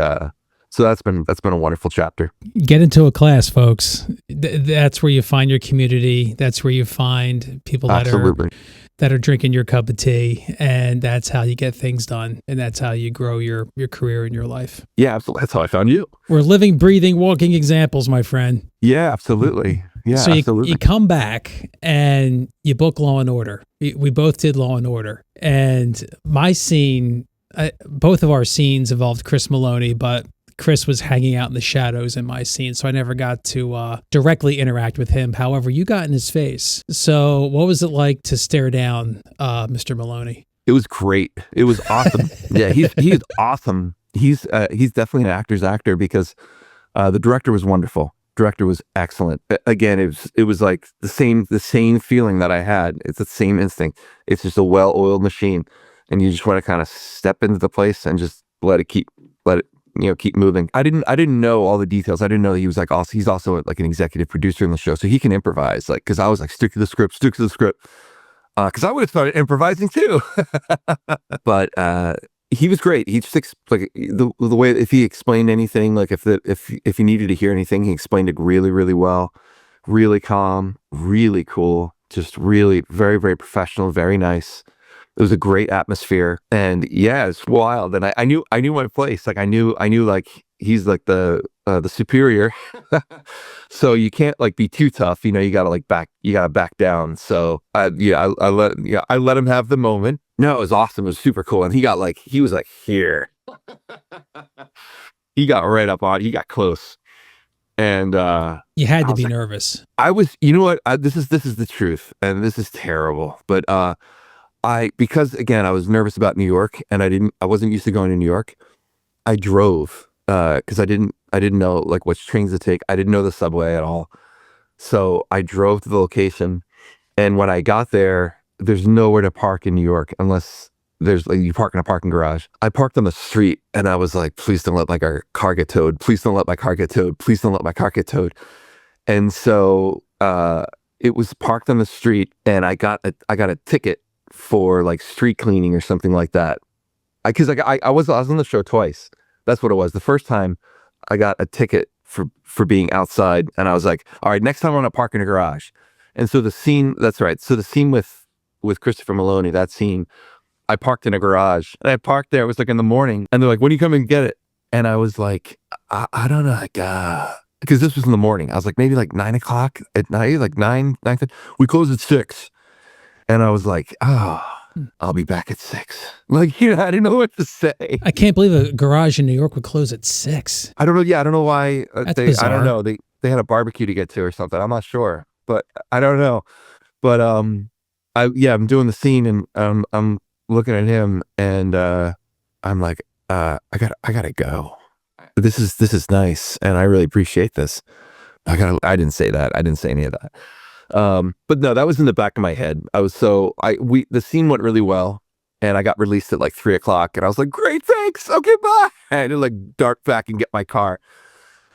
Speaker 2: so that's been a wonderful chapter.
Speaker 1: Get into a class, folks. That's where you find your community. That's where you find people that are drinking your cup of tea, and that's how you get things done, and that's how you grow your career and your life.
Speaker 2: Yeah, absolutely. That's how I found you.
Speaker 1: We're living, breathing, walking examples, my friend.
Speaker 2: Yeah, absolutely. Yeah,
Speaker 1: so
Speaker 2: absolutely.
Speaker 1: You come back and you book Law and Order. We both did Law and Order, and my scene, both of our scenes involved Chris Maloney, but Chris was hanging out in the shadows in my scene, so I never got to directly interact with him. However, you got in his face. So what was it like to stare down Mr. Maloney?
Speaker 2: It was great. It was awesome. Yeah, he's awesome. He's definitely an actor's actor because the director was wonderful. Director was excellent. Again, it was like the same feeling that I had. It's the same instinct. It's just a well-oiled machine, and you just want to kind of step into the place and just let it keep moving. I didn't know all the details. I didn't know that he was he's also like an executive producer in the show, so he can improvise. Like, because I was like, stick to the script. Because I would have started improvising too. But he was great. He just the way, if he explained anything, like if he needed to hear anything, he explained it really, really well, really calm, really cool, just really very, very professional, very nice. It was a great atmosphere, and yeah, it's wild. And I knew my place. Like I knew like he's like the superior, so you can't like be too tough. You gotta back down. So I let him have the moment. No, it was awesome. It was super cool, and he was like here. He got right up on. He got close, and
Speaker 1: you had to be nervous.
Speaker 2: I was. You know what? This is the truth, and this is terrible, but because again, I was nervous about New York, and I wasn't used to going to New York. I drove because I didn't know like which trains to take. I didn't know the subway at all. So I drove to the location, and when I got there, there's nowhere to park in New York unless you park in a parking garage. I parked on the street, and I was like, please don't let my car get towed. Please don't let my car get towed. Please don't let my car get towed. And so it was parked on the street, and I got a ticket for like street cleaning or something like that. Because I was on the show twice. That's what it was. The first time I got a ticket for being outside, and I was like, all right, next time I'm gonna park in a garage. And so the scene, that's right. So the scene with Christopher Maloney, that scene, I parked in a garage, and I parked there. It was like in the morning, and they're like, when do you come and get it? And I was like, I don't know, like because this was in the morning. I was like, maybe like 9 o'clock at night, like 9:30. We close at 6. And I was like, I'll be back at 6. Like, I didn't know what to say.
Speaker 1: I can't believe a garage in New York would close at 6.
Speaker 2: I don't know. Yeah, I don't know why.
Speaker 1: Bizarre.
Speaker 2: I don't know. They had a barbecue to get to or something. I'm not sure, but I don't know. But I'm doing the scene, and I'm looking at him, and I'm like, I gotta go. This is nice, and I really appreciate this. I didn't say that. I didn't say any of that. But no, that was in the back of my head. The scene went really well, and I got released at like 3 o'clock, and I was like, great, thanks. Okay, bye. And I had to like dart back and get my car.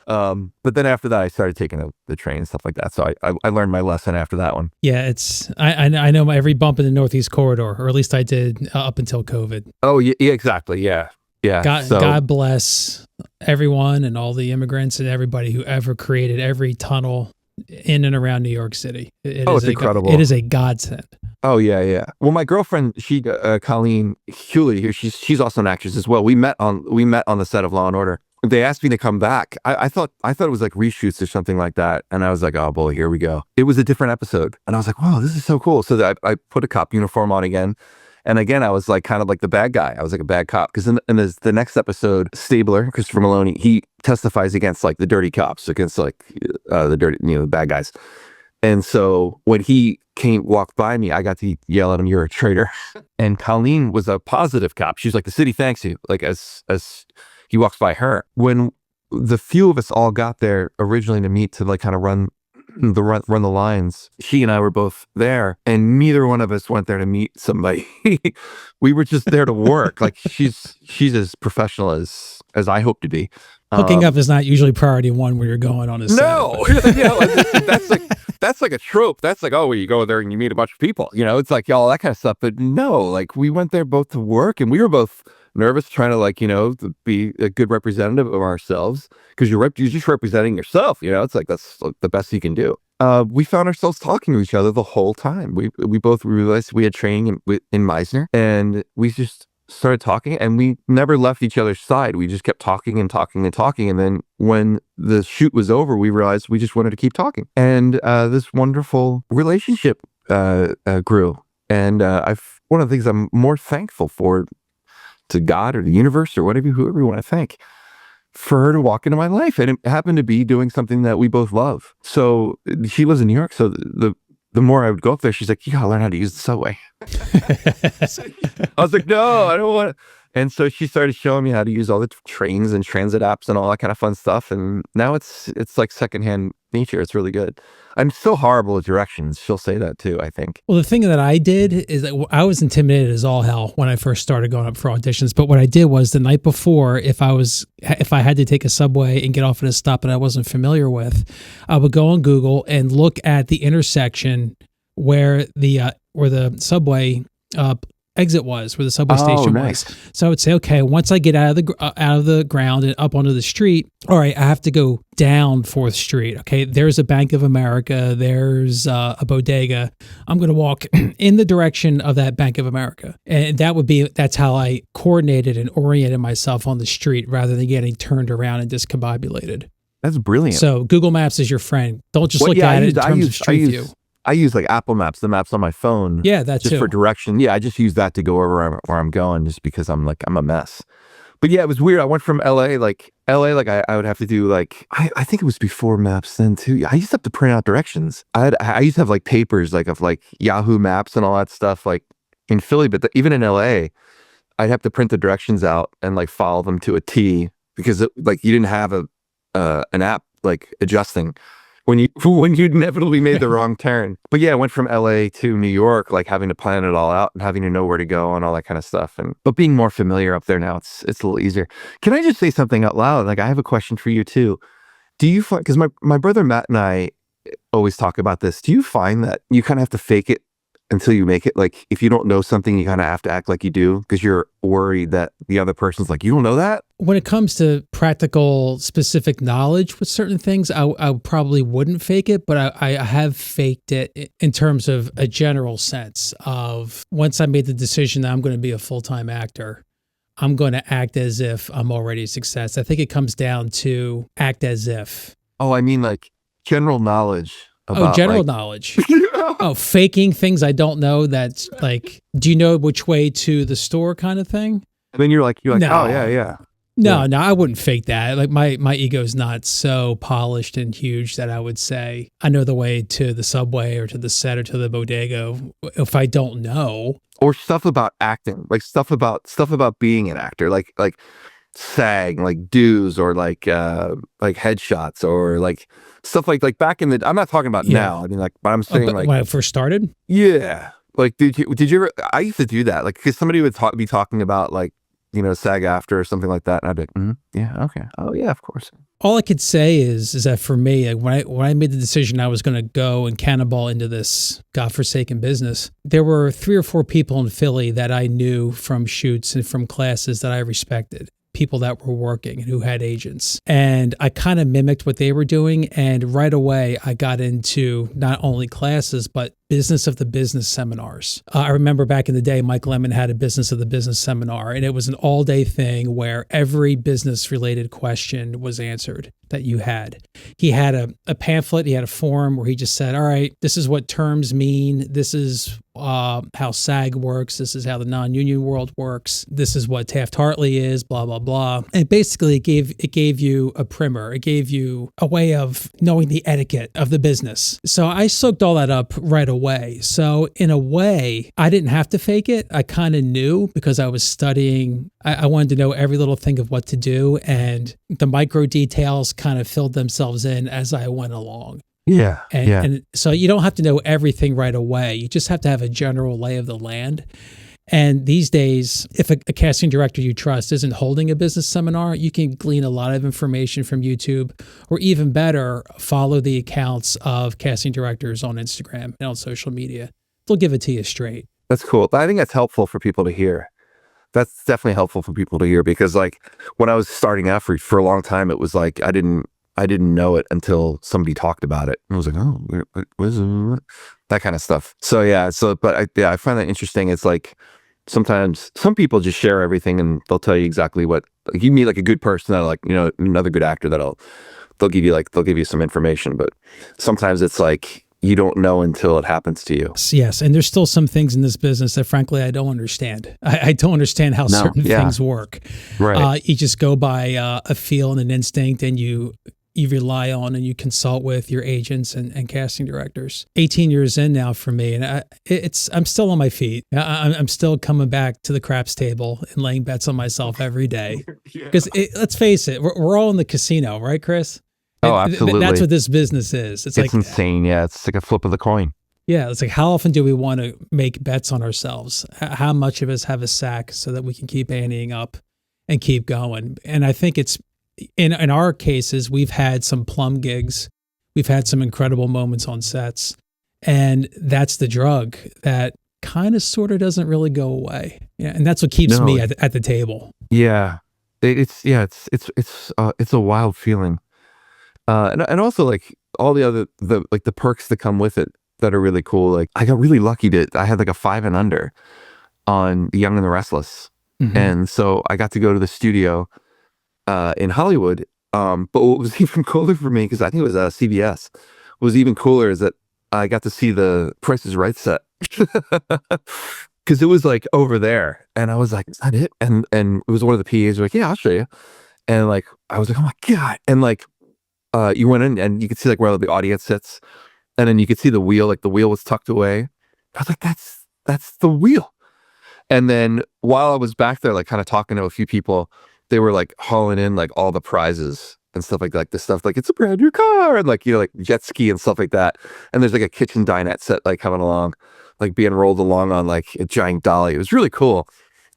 Speaker 2: But then after that, I started taking the train and stuff like that. So I learned my lesson after that one.
Speaker 1: Yeah, I know every bump in the Northeast Corridor, or at least I did up until COVID.
Speaker 2: Oh, yeah, exactly. Yeah. Yeah.
Speaker 1: God bless everyone and all the immigrants and everybody who ever created every tunnel in and around New York City.
Speaker 2: It's incredible.
Speaker 1: It is a godsend.
Speaker 2: Oh, yeah, yeah. Well, my girlfriend, Colleen Hewley here, she's also an actress as well. We met on the set of Law and Order. They asked me to come back. I thought it was like reshoots or something like that. And I was like, oh boy, here we go. It was a different episode. And I was like, wow, this is so cool. So I put a cop uniform on again. And again, I was like kind of like the bad guy. I was like a bad cop. Because in the next episode, Stabler, Christopher Maloney, he testifies against like the dirty cops, against like the dirty, the bad guys. And so when he walked by me, I got to yell at him, "You're a traitor." And Colleen was a positive cop. She's like, "The city thanks you." Like as he walks by her. When the few of us all got there originally to meet to like kind of run the lines, she and I were both there, and neither one of us went there to meet somebody. We were just there to work. Like she's as professional as I hope to be.
Speaker 1: Hooking up is not usually priority one where you're going on a set.
Speaker 2: No, that's like a trope. That's like, oh, well, you go there and you meet a bunch of people. It's like all that kind of stuff. But no, like we went there both to work, and we were both nervous, trying to like to be a good representative of ourselves, because you're just representing yourself. It's like that's like the best you can do. We found ourselves talking to each other the whole time. We both realized we had training in Meisner, and we just started talking, and we never left each other's side. We just kept talking and talking and talking. And then when the shoot was over, we realized we just wanted to keep talking. And this wonderful relationship grew. And one of the things I'm more thankful for to God or the universe or whoever you want to thank, for her to walk into my life. And it happened to be doing something that we both love. So she lives in New York. So the more I would go up there, she's like, "You gotta learn how to use the subway." I was like, "No, I don't want to." And so she started showing me how to use all the trains and transit apps and all that kind of fun stuff. And now it's like secondhand nature. It's really good. I'm so horrible with directions. She'll say that too, I think.
Speaker 1: Well, the thing that I did is that I was intimidated as all hell when I first started going up for auditions. But what I did was the night before, if I had to take a subway and get off at a stop that I wasn't familiar with, I would go on Google and look at the intersection where the subway exit was, where the subway station was. So I would say, okay, once I get out of the ground and up onto the street, all right, I have to go down 4th Street. Okay, there's a Bank of America, there's a bodega. I'm going to walk in the direction of that Bank of America. And that's how I coordinated and oriented myself on the street rather than getting turned around and discombobulated.
Speaker 2: That's brilliant.
Speaker 1: So Google Maps is your friend. Don't just look at it in terms of street view.
Speaker 2: I use like Apple Maps, the maps on my phone.
Speaker 1: Yeah, that's
Speaker 2: just
Speaker 1: too.
Speaker 2: For direction. Yeah, I just use that to go over where I'm going, just because I'm a mess. But yeah, it was weird. I went from LA, I would have to do like, I think it was before Maps then too. I used to have to print out directions. I used to have like papers of like Yahoo Maps and all that stuff like in Philly, but even in LA, I'd have to print the directions out and like follow them to a T, because you didn't have an app like adjusting when you inevitably made the wrong turn. But yeah, I went from LA to New York, like having to plan it all out and having to know where to go and all that kind of stuff. But being more familiar up there now, it's a little easier. Can I just say something out loud? Like, I have a question for you too. Do you find, because my brother Matt and I always talk about this, do you find that you kind of have to fake it until you make it? Like, if you don't know something, you kind of have to act like you do because you're worried that the other person's like, "You don't know that?"
Speaker 1: When it comes to practical, specific knowledge with certain things, I probably wouldn't fake it, but I have faked it in terms of a general sense of, once I made the decision that I'm going to be a full-time actor, I'm going to act as if I'm already a success. I think it comes down to act as if.
Speaker 2: Oh, I mean like general knowledge.
Speaker 1: General knowledge. Faking things I don't know. That's like, do you know which way to the store kind of thing?
Speaker 2: And then you're like,
Speaker 1: no.
Speaker 2: Oh yeah.
Speaker 1: No, I wouldn't fake that. Like my ego's not so polished and huge that I would say I know the way to the subway or to the set or to the bodega if I don't know.
Speaker 2: Or stuff about acting, like stuff about being an actor, like SAG, like dues, or like headshots, or like stuff like back in the. I'm not talking about now. I mean, like, but I'm saying like
Speaker 1: when I first started.
Speaker 2: Yeah, like did you ever? I used to do that, like, because somebody would be talking about like SAG after or something like that. And I'd be like, yeah, okay. Oh yeah, of course.
Speaker 1: All I could say is that for me, like when I made the decision I was going to go and cannonball into this godforsaken business, there were 3 or 4 people in Philly that I knew from shoots and from classes that I respected. People that were working and who had agents. And I kind of mimicked what they were doing. And right away, I got into not only classes, but business of the business seminars. I remember back in the day, Mike Lemon had a business of the business seminar, and it was an all-day thing where every business-related question was answered that you had. He had a pamphlet, he had a form where he just said, all right, this is what terms mean. This is how SAG works. This is how the non-union world works. This is what Taft-Hartley is, blah, blah, blah. And basically, it gave you a primer. It gave you a way of knowing the etiquette of the business. So I soaked all that up right away. So in a way, I didn't have to fake it. I kind of knew because I was studying. I wanted to know every little thing of what to do. And the micro details kind of filled themselves in as I went along.
Speaker 2: Yeah.
Speaker 1: And so you don't have to know everything right away. You just have to have a general lay of the land. And these days, if a casting director you trust isn't holding a business seminar, you can glean a lot of information from YouTube, or even better, follow the accounts of casting directors on Instagram and on social media. They'll give it to you straight.
Speaker 2: That's cool. I think that's helpful for people to hear. That's definitely helpful for people to hear, because like when I was starting out for a long time, it was like I didn't know it until somebody talked about it. I was like, oh, what is it? That kind of stuff. So yeah, but I find that interesting. It's like sometimes some people just share everything and they'll tell you exactly what, like you meet like a good person that like, another good actor they'll give you some information, but sometimes it's like you don't know until it happens to you.
Speaker 1: Yes, and there's still some things in this business that frankly I don't understand. I don't understand how certain things work.
Speaker 2: Right.
Speaker 1: You just go by a feel and an instinct, and you rely on and you consult with your agents and casting directors. 18 years in now for me, and I'm still on my feet. I'm still coming back to the craps table and laying bets on myself every day. Because let's face it, we're all in the casino, right, Chris?
Speaker 2: Oh, absolutely.
Speaker 1: That's what this business is. It's like
Speaker 2: insane. Yeah, it's like a flip of the coin.
Speaker 1: Yeah, it's like, how often do we want to make bets on ourselves? How much of us have a sack so that we can keep anteing up and keep going? And I think it's, in our cases, we've had some plum gigs. We've had some incredible moments on sets. And that's the drug that kind of sort of doesn't really go away. Yeah, and that's what keeps me at the table.
Speaker 2: Yeah. It's a wild feeling. And also like all the perks that come with it that are really cool. Like I got really lucky I had like a 5 and under on The Young and the Restless. Mm-hmm. And so I got to go to the studio in Hollywood. But what was even cooler for me, because I think it was CBS, what was even cooler is that I got to see the Price is Right set. Because it was like over there. And I was like, is that it? And it was one of the PAs were like, yeah, I'll show you. And like, I was like, oh my God. And like, you went in and you could see like where the audience sits. And then you could see the wheel, like the wheel was tucked away. I was like, that's the wheel. And then while I was back there, like kind of talking to a few people, they were like hauling in like all the prizes and stuff like the stuff like it's a brand new car and like, like jet ski and stuff like that. And there's like a kitchen dinette set like coming along, like being rolled along on like a giant dolly. It was really cool.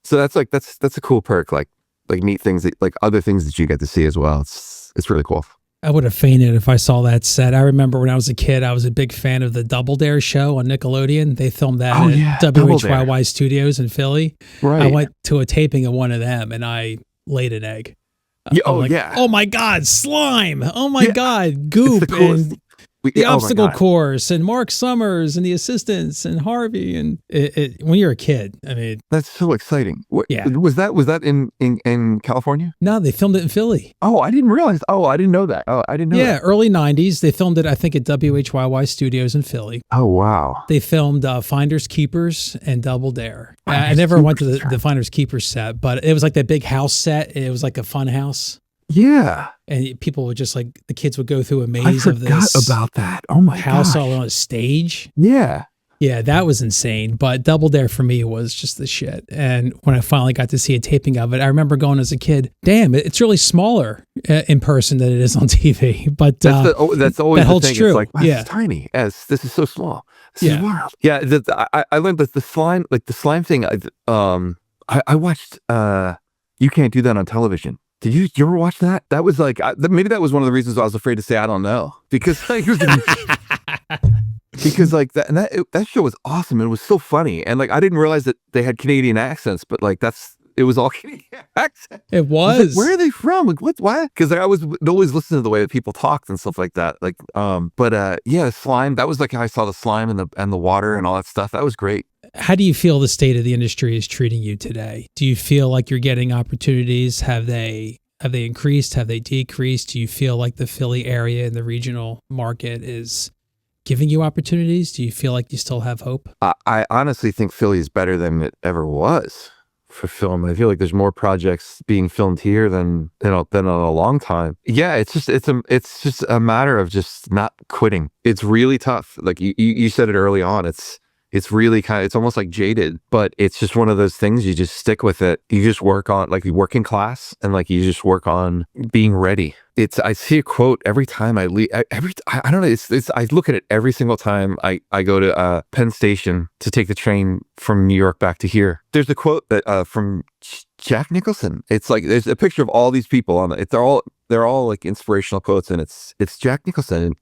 Speaker 2: So that's a cool perk, like neat things that, like other things that you get to see as well. It's really cool.
Speaker 1: I would have fainted if I saw that set. I remember when I was a kid, I was a big fan of the Double Dare show on Nickelodeon. They filmed that at WHYY Studios in Philly. Right. I went to a taping of one of them and I laid an egg. Oh my God, slime. Oh my God, goop. And the obstacle course and Mark Summers and the assistants and Harvey. And when you're a kid, I mean,
Speaker 2: that's so exciting. Was that in California?
Speaker 1: No, they filmed it in Philly.
Speaker 2: Oh, I didn't realize. Oh, I didn't know that. Oh, I didn't know that.
Speaker 1: Yeah, early 90s. They filmed it, I think, at WHYY Studios in Philly.
Speaker 2: Oh, wow.
Speaker 1: They filmed Finders Keepers and Double Dare. I never went to the Finders Keepers set, but it was like that big house set. It was like a fun house.
Speaker 2: Yeah.
Speaker 1: And people would just like, the kids would go through a maze of this.
Speaker 2: I forgot about that. Oh my
Speaker 1: house all on a stage.
Speaker 2: Yeah.
Speaker 1: Yeah, that was insane. But Double Dare for me was just the shit. And when I finally got to see a taping of it, I remember going as a kid, damn, it's really smaller in person than it is on TV. But
Speaker 2: that's always
Speaker 1: that holds
Speaker 2: the thing.
Speaker 1: True.
Speaker 2: It's like, wow, it's tiny. This is so small. This is wild. Yeah, I learned that the slime thing. I watched You can't do that on television. Did you ever watch that? That was like, maybe that was one of the reasons I was afraid to say, I don't know. Because like, because like that show was awesome. And it was so funny. And like, I didn't realize that they had Canadian accents, but like, it was all Canadian accents.
Speaker 1: It was.
Speaker 2: Like, where are they from? Like, what? Why? Because I was always listening to the way that people talked and stuff like that. Like, yeah, slime. That was like how I saw the slime and the water and all that stuff. That was great.
Speaker 1: How do you feel the state of the industry is treating you today? Do you feel like you're getting opportunities? Have they increased? Have they decreased? Do you feel like the Philly area and the regional market is giving you opportunities? Do you feel like you still have hope?
Speaker 2: I honestly think Philly is better than it ever was for film. I feel like there's more projects being filmed here than in a long time. Yeah, it's just a matter of just not quitting. It's really tough. Like you said it early on. It's really it's almost like jaded, but it's just one of those things. You just stick with it. You just work on, like, you work in class, and like you just work on being ready. I see a quote every time I leave. I don't know. I look at it every single time I go to Penn Station to take the train from New York back to here. There's a quote that from Jack Nicholson. It's like there's a picture of all these people on it. They're all like inspirational quotes, and it's Jack Nicholson.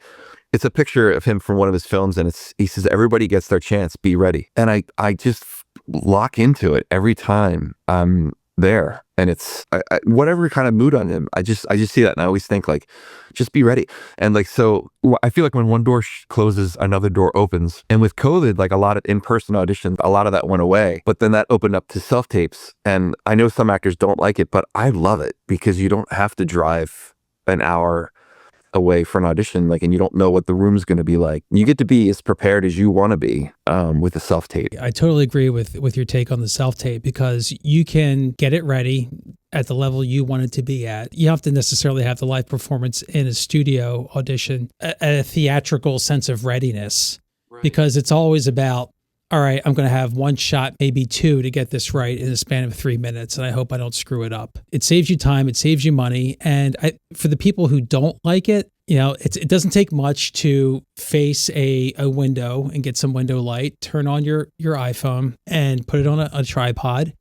Speaker 2: It's a picture of him from one of his films, and he says, "Everybody gets their chance. Be ready." And I just lock into it every time I'm there. And it's whatever kind of mood I'm in. I just see that, and I always think, like, just be ready. And like, so I feel like when one door closes, another door opens. And with COVID, like, a lot of in-person auditions, a lot of that went away. But then that opened up to self-tapes. And I know some actors don't like it, but I love it because you don't have to drive an hour away for an audition, like, and you don't know what the room's going to be like. You get to be as prepared as you want to be with a self-tape.
Speaker 1: I totally agree with your take on the self-tape, because you can get it ready at the level you want it to be at. You don't have to necessarily have the live performance in a studio audition, a theatrical sense of readiness, right? Because it's always about, all right, I'm going to have one shot, maybe two, to get this right in a span of 3 minutes, and I hope I don't screw it up. It saves you time, it saves you money, and for the people who don't like it, it doesn't take much to face a window and get some window light, turn on your iPhone and put it on a tripod,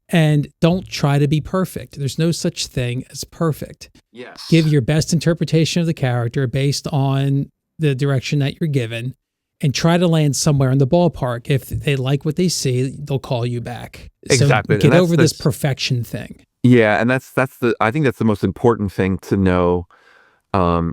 Speaker 1: and don't try to be perfect. There's no such thing as perfect.
Speaker 2: Yes.
Speaker 1: Give your best interpretation of the character based on the direction that you're given, and try to land somewhere in the ballpark. If they like what they see, they'll call you back.
Speaker 2: Exactly.
Speaker 1: So get over this perfection thing.
Speaker 2: Yeah, and I think that's the most important thing to know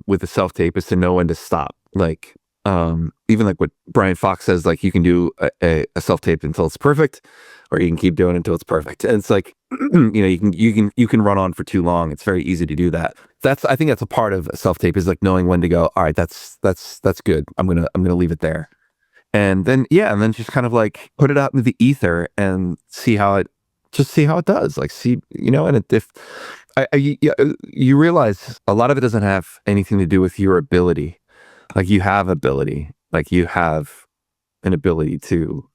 Speaker 2: with the self-tape, is to know when to stop. Like, even like what Brian Fox says, like, you can do a self-tape until it's perfect, or you can keep doing it until it's perfect. And it's like, you can run on for too long. It's very easy to do that. I think that's a part of a self-tape, is like knowing when to go, all right, that's good. I'm going to leave it there. And then just kind of like put it out into the ether and see how it does. Like, and if you realize a lot of it doesn't have anything to do with your ability. Like, you have ability, like you have an ability to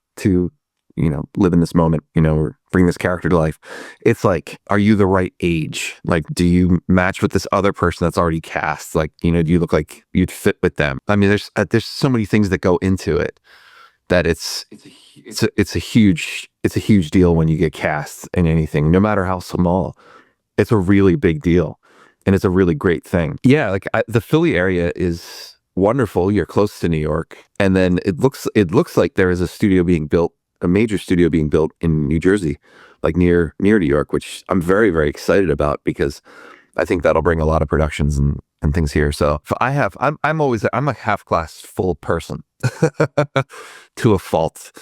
Speaker 2: live in this moment, or bring this character to life. It's like, are you the right age? Like, do you match with this other person that's already cast? Like, do you look like you'd fit with them? I mean, there's so many things that go into it, that it's a huge deal when you get cast in anything, no matter how small. It's a really big deal, and it's a really great thing. Yeah, like, the Philly area is wonderful. You're close to New York, and then it looks like there is a major studio being built in New Jersey, like near New York, which I'm very, very excited about, because I think that'll bring a lot of productions and things here. So I'm a half glass full person to a fault.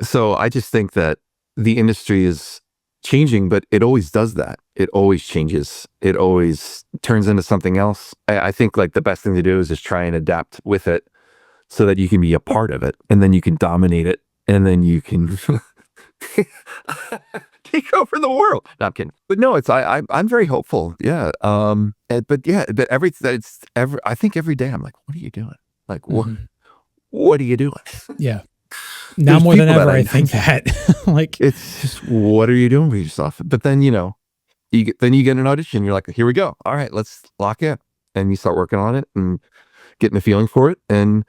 Speaker 2: So I just think that the industry is changing, but it always does that. It always changes. It always turns into something else. I think, like, the best thing to do is just try and adapt with it, so that you can be a part of it, and then you can dominate it, and then you can take over the world. No, I'm kidding. But no, I'm very hopeful. Yeah. I think every day I'm like, what are you doing? Like, what are you doing?
Speaker 1: Yeah. Now more than ever, I think that like,
Speaker 2: it's just, what are you doing for yourself? But then, you get an audition. You're like, here we go. All right, let's lock in. And you start working on it and getting a feeling for it. And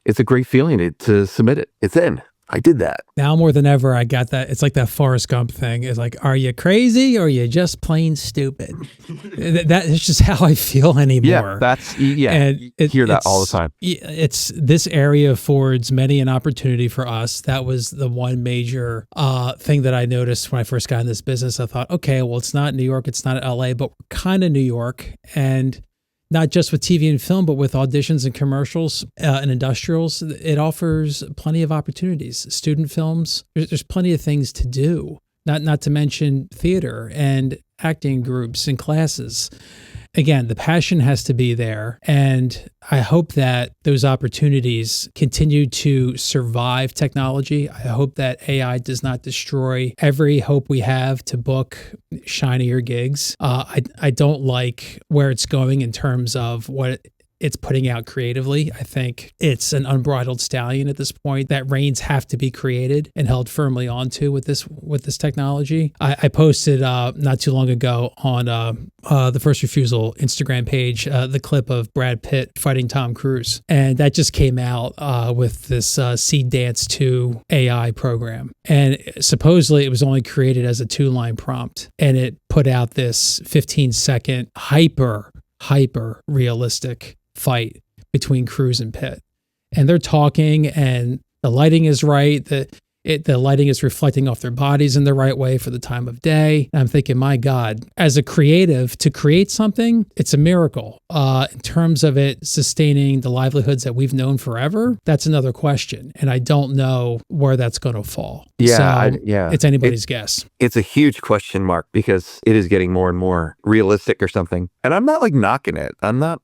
Speaker 2: it's a great feeling to submit it. It's in. I did that.
Speaker 1: Now more than ever, I got that. It's like that Forrest Gump thing. It's like, are you crazy or are you just plain stupid? That is just how I feel anymore.
Speaker 2: And hear that all the time.
Speaker 1: It's this area affords many an opportunity for us. That was the one major thing that I noticed when I first got in this business. I thought, okay, well, it's not New York, it's not LA, but we're kind of New York. And not just with TV and film, but with auditions and commercials and industrials, it offers plenty of opportunities. Student films, there's plenty of things to do, not to mention theater and acting groups and classes. Again, the passion has to be there. And I hope that those opportunities continue to survive technology. I hope that AI does not destroy every hope we have to book shinier gigs. I don't like where it's going in terms of what it's putting out creatively. I think it's an unbridled stallion at this point that reins have to be created and held firmly onto with this technology. I posted not too long ago on the First Refusal Instagram page the clip of Brad Pitt fighting Tom Cruise, and that just came out with this Seed Dance 2 AI program, and supposedly it was only created as a 2-line prompt, and it put out this 15-second hyper realistic fight between Cruise and Pitt. And they're talking and the lighting is right. The lighting is reflecting off their bodies in the right way for the time of day. And I'm thinking, my God, as a creative, to create something, it's a miracle. In terms of it sustaining the livelihoods that we've known forever, that's another question. And I don't know where that's going to fall. It's anybody's guess.
Speaker 2: It's a huge question mark because it is getting more and more realistic or something. And I'm not like knocking it. I'm not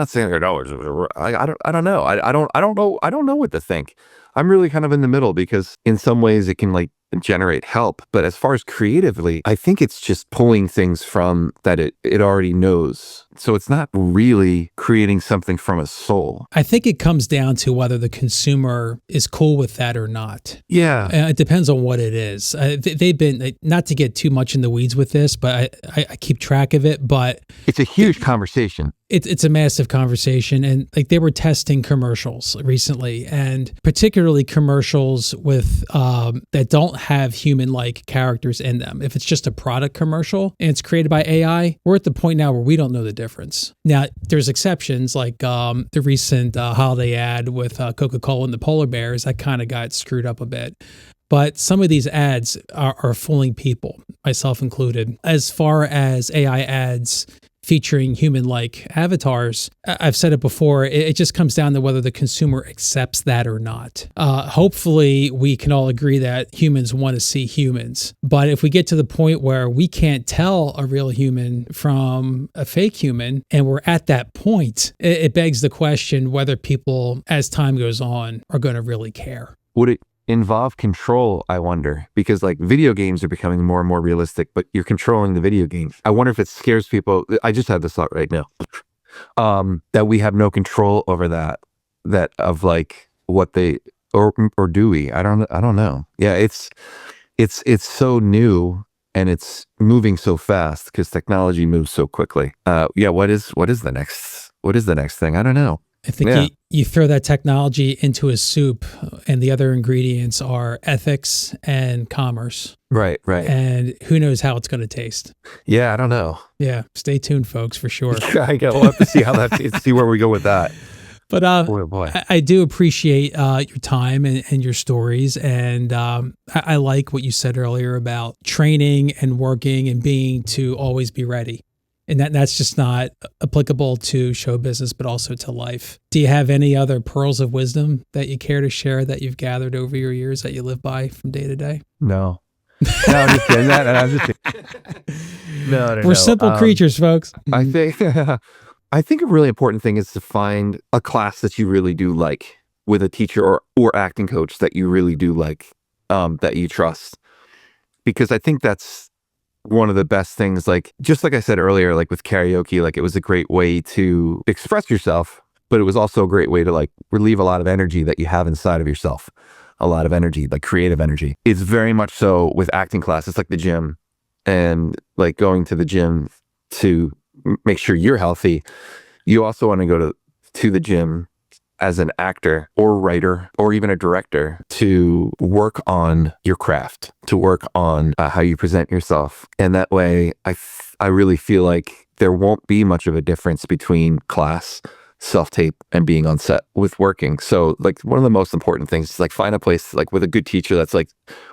Speaker 2: saying no. I don't know. I don't know what to think. I'm really kind of in the middle because in some ways it can like generate help. But as far as creatively, I think it's just pulling things from that it already knows. So it's not really creating something from a soul.
Speaker 1: I think it comes down to whether the consumer is cool with that or not.
Speaker 2: Yeah.
Speaker 1: It depends on what it is. They've been, not to get too much in the weeds with this, but I keep track of it. But
Speaker 2: it's a huge conversation.
Speaker 1: It's a massive conversation. And like they were testing commercials recently, and particularly commercials with that don't have human-like characters in them. If it's just a product commercial and it's created by AI, we're at the point now where we don't know the difference. Now, there's exceptions like the recent holiday ad with Coca-Cola and the polar bears. That kind of got screwed up a bit. But some of these ads are fooling people, myself included. As far as AI ads featuring human-like avatars, I've said it before, it just comes down to whether the consumer accepts that or not. Hopefully, we can all agree that humans want to see humans. But if we get to the point where we can't tell a real human from a fake human, and we're at that point, it begs the question whether people, as time goes on, are going to really care.
Speaker 2: Would it involve control, I wonder? Because like video games are becoming more and more realistic, but you're controlling the video game. I wonder if it scares people. I just had this thought right now, that we have no control over that of like what they, or do we? I don't know. Yeah, it's so new and it's moving so fast because technology moves so quickly. What is the next thing? I don't know.
Speaker 1: I think you throw that technology into a soup and the other ingredients are ethics and commerce.
Speaker 2: Right.
Speaker 1: And who knows how it's going to taste.
Speaker 2: Yeah, I don't know.
Speaker 1: Yeah, stay tuned, folks, for sure.
Speaker 2: We'll have to see how see where we go with that.
Speaker 1: But boy. I do appreciate your time and your stories. And I like what you said earlier about training and working and being to always be ready. And that's just not applicable to show business, but also to life. Do you have any other pearls of wisdom that you care to share that you've gathered over your years that you live by from day to day?
Speaker 2: No. I'm just kidding. No.
Speaker 1: We're simple creatures, folks.
Speaker 2: I think a really important thing is to find a class that you really do like with a teacher or acting coach that you really do like, that you trust. Because I think that's one of the best things, like, just like I said earlier, like with karaoke, like it was a great way to express yourself, but it was also a great way to like relieve a lot of energy that you have inside of yourself, a lot of energy, like creative energy. It's very much so with acting class. It's like the gym, and like going to the gym to make sure you're healthy. You also want to go to the gym as an actor or writer or even a director to work on your craft, to work on how you present yourself. And that way, I really feel like there won't be much of a difference between class, self-tape, and being on set with working. So like one of the most important things is like find a place like with a good teacher that's like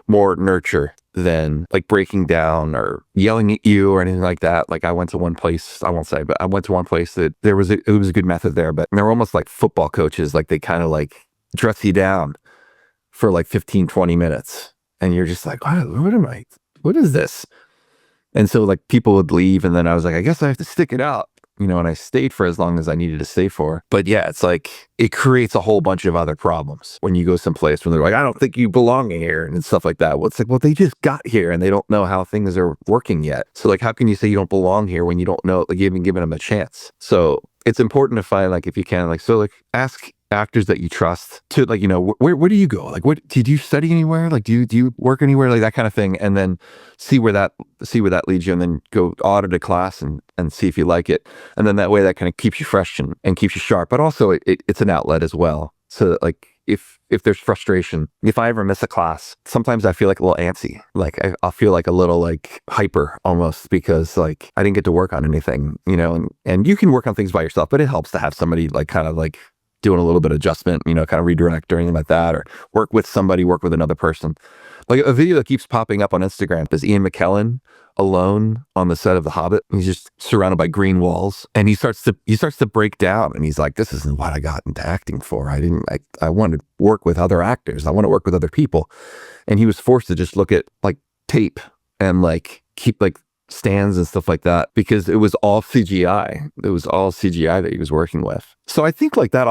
Speaker 2: more nurture than like breaking down or yelling at you or anything like that. Like I went to one place, I won't say, but I went to one place that it was a good method there, but they're almost like football coaches. Like they kind of like dress you down for like 15, 20 minutes. And you're just like, what is this? And so like people would leave and then I was like, I guess I have to stick it out. And I stayed for as long as I needed to stay for. But yeah, it's like, it creates a whole bunch of other problems when you go someplace when they're like, I don't think you belong here and stuff like that. Well, it's like, well, they just got here and they don't know how things are working yet. So like, how can you say you don't belong here when you don't know, like you haven't given them a chance? So it's important to find like, if you can, like, so like ask actors that you trust to like, where do you go? Like, what did you study anywhere? Like, do you work anywhere? Like that kind of thing. And then see where that leads you and then go audit a class and see if you like it. And then that way that kind of keeps you fresh and keeps you sharp, but also it's an outlet as well. So that like, if there's frustration, if I ever miss a class, sometimes I feel like a little antsy. Like I'll feel like a little like hyper almost because like I didn't get to work on anything, and you can work on things by yourself, but it helps to have somebody like kind of like doing a little bit of adjustment, kind of redirect or anything like that, or work with another person. Like a video that keeps popping up on Instagram is Ian McKellen alone on the set of The Hobbit. He's just surrounded by green walls and he starts to break down and he's like, this isn't what I got into acting for. I want to work with other actors. I want to work with other people. And he was forced to just look at like tape and like keep like stands and stuff like that because it was all CGI. It was all CGI that he was working with. So I think like that's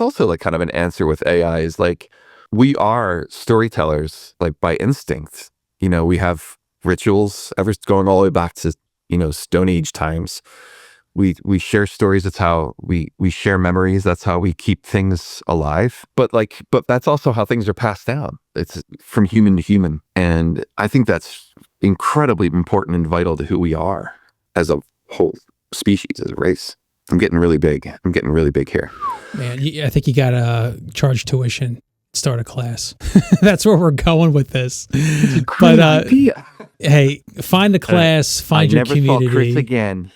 Speaker 2: also like kind of an answer with AI is like, we are storytellers like by instinct. We have rituals going all the way back to, Stone Age times. We share stories. That's how we share memories. That's how we keep things alive. But that's also how things are passed down. It's from human to human. And I think that's incredibly important and vital to who we are as a whole species, as a race. I'm getting really big here.
Speaker 1: Man, I think you got to charge tuition, start a class. That's where we're going with this.
Speaker 2: It's a great idea.
Speaker 1: Hey, find a class, find your community.
Speaker 2: I never saw Chris again.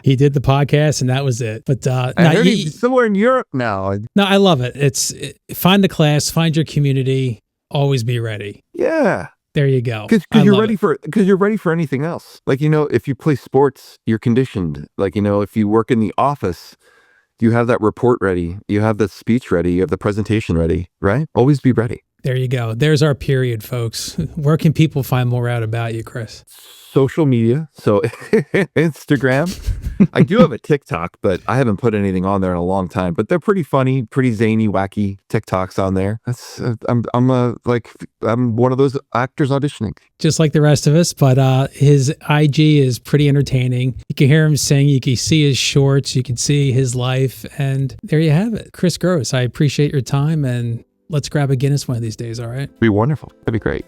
Speaker 1: He did the podcast and that was it. But
Speaker 2: I heard he's somewhere in Europe now.
Speaker 1: No, I love it. Find a class, find your community, always be ready.
Speaker 2: Yeah.
Speaker 1: There you go.
Speaker 2: Because you're ready for anything else. Like, if you play sports, you're conditioned. Like, if you work in the office, you have that report ready. You have the speech ready. You have the presentation ready, right? Always be ready.
Speaker 1: There you go. There's our period, folks. Where can people find more out about you, Chris?
Speaker 2: Social media. So Instagram. I do have a TikTok, but I haven't put anything on there in a long time. But they're pretty funny, pretty zany, wacky TikToks on there. That's I'm one of those actors auditioning,
Speaker 1: just like the rest of us. But his IG is pretty entertaining. You can hear him sing. You can see his shorts. You can see his life, and there you have it. Chris Gross, I appreciate your time, and let's grab a Guinness one of these days. All right,
Speaker 2: be wonderful. That'd be great.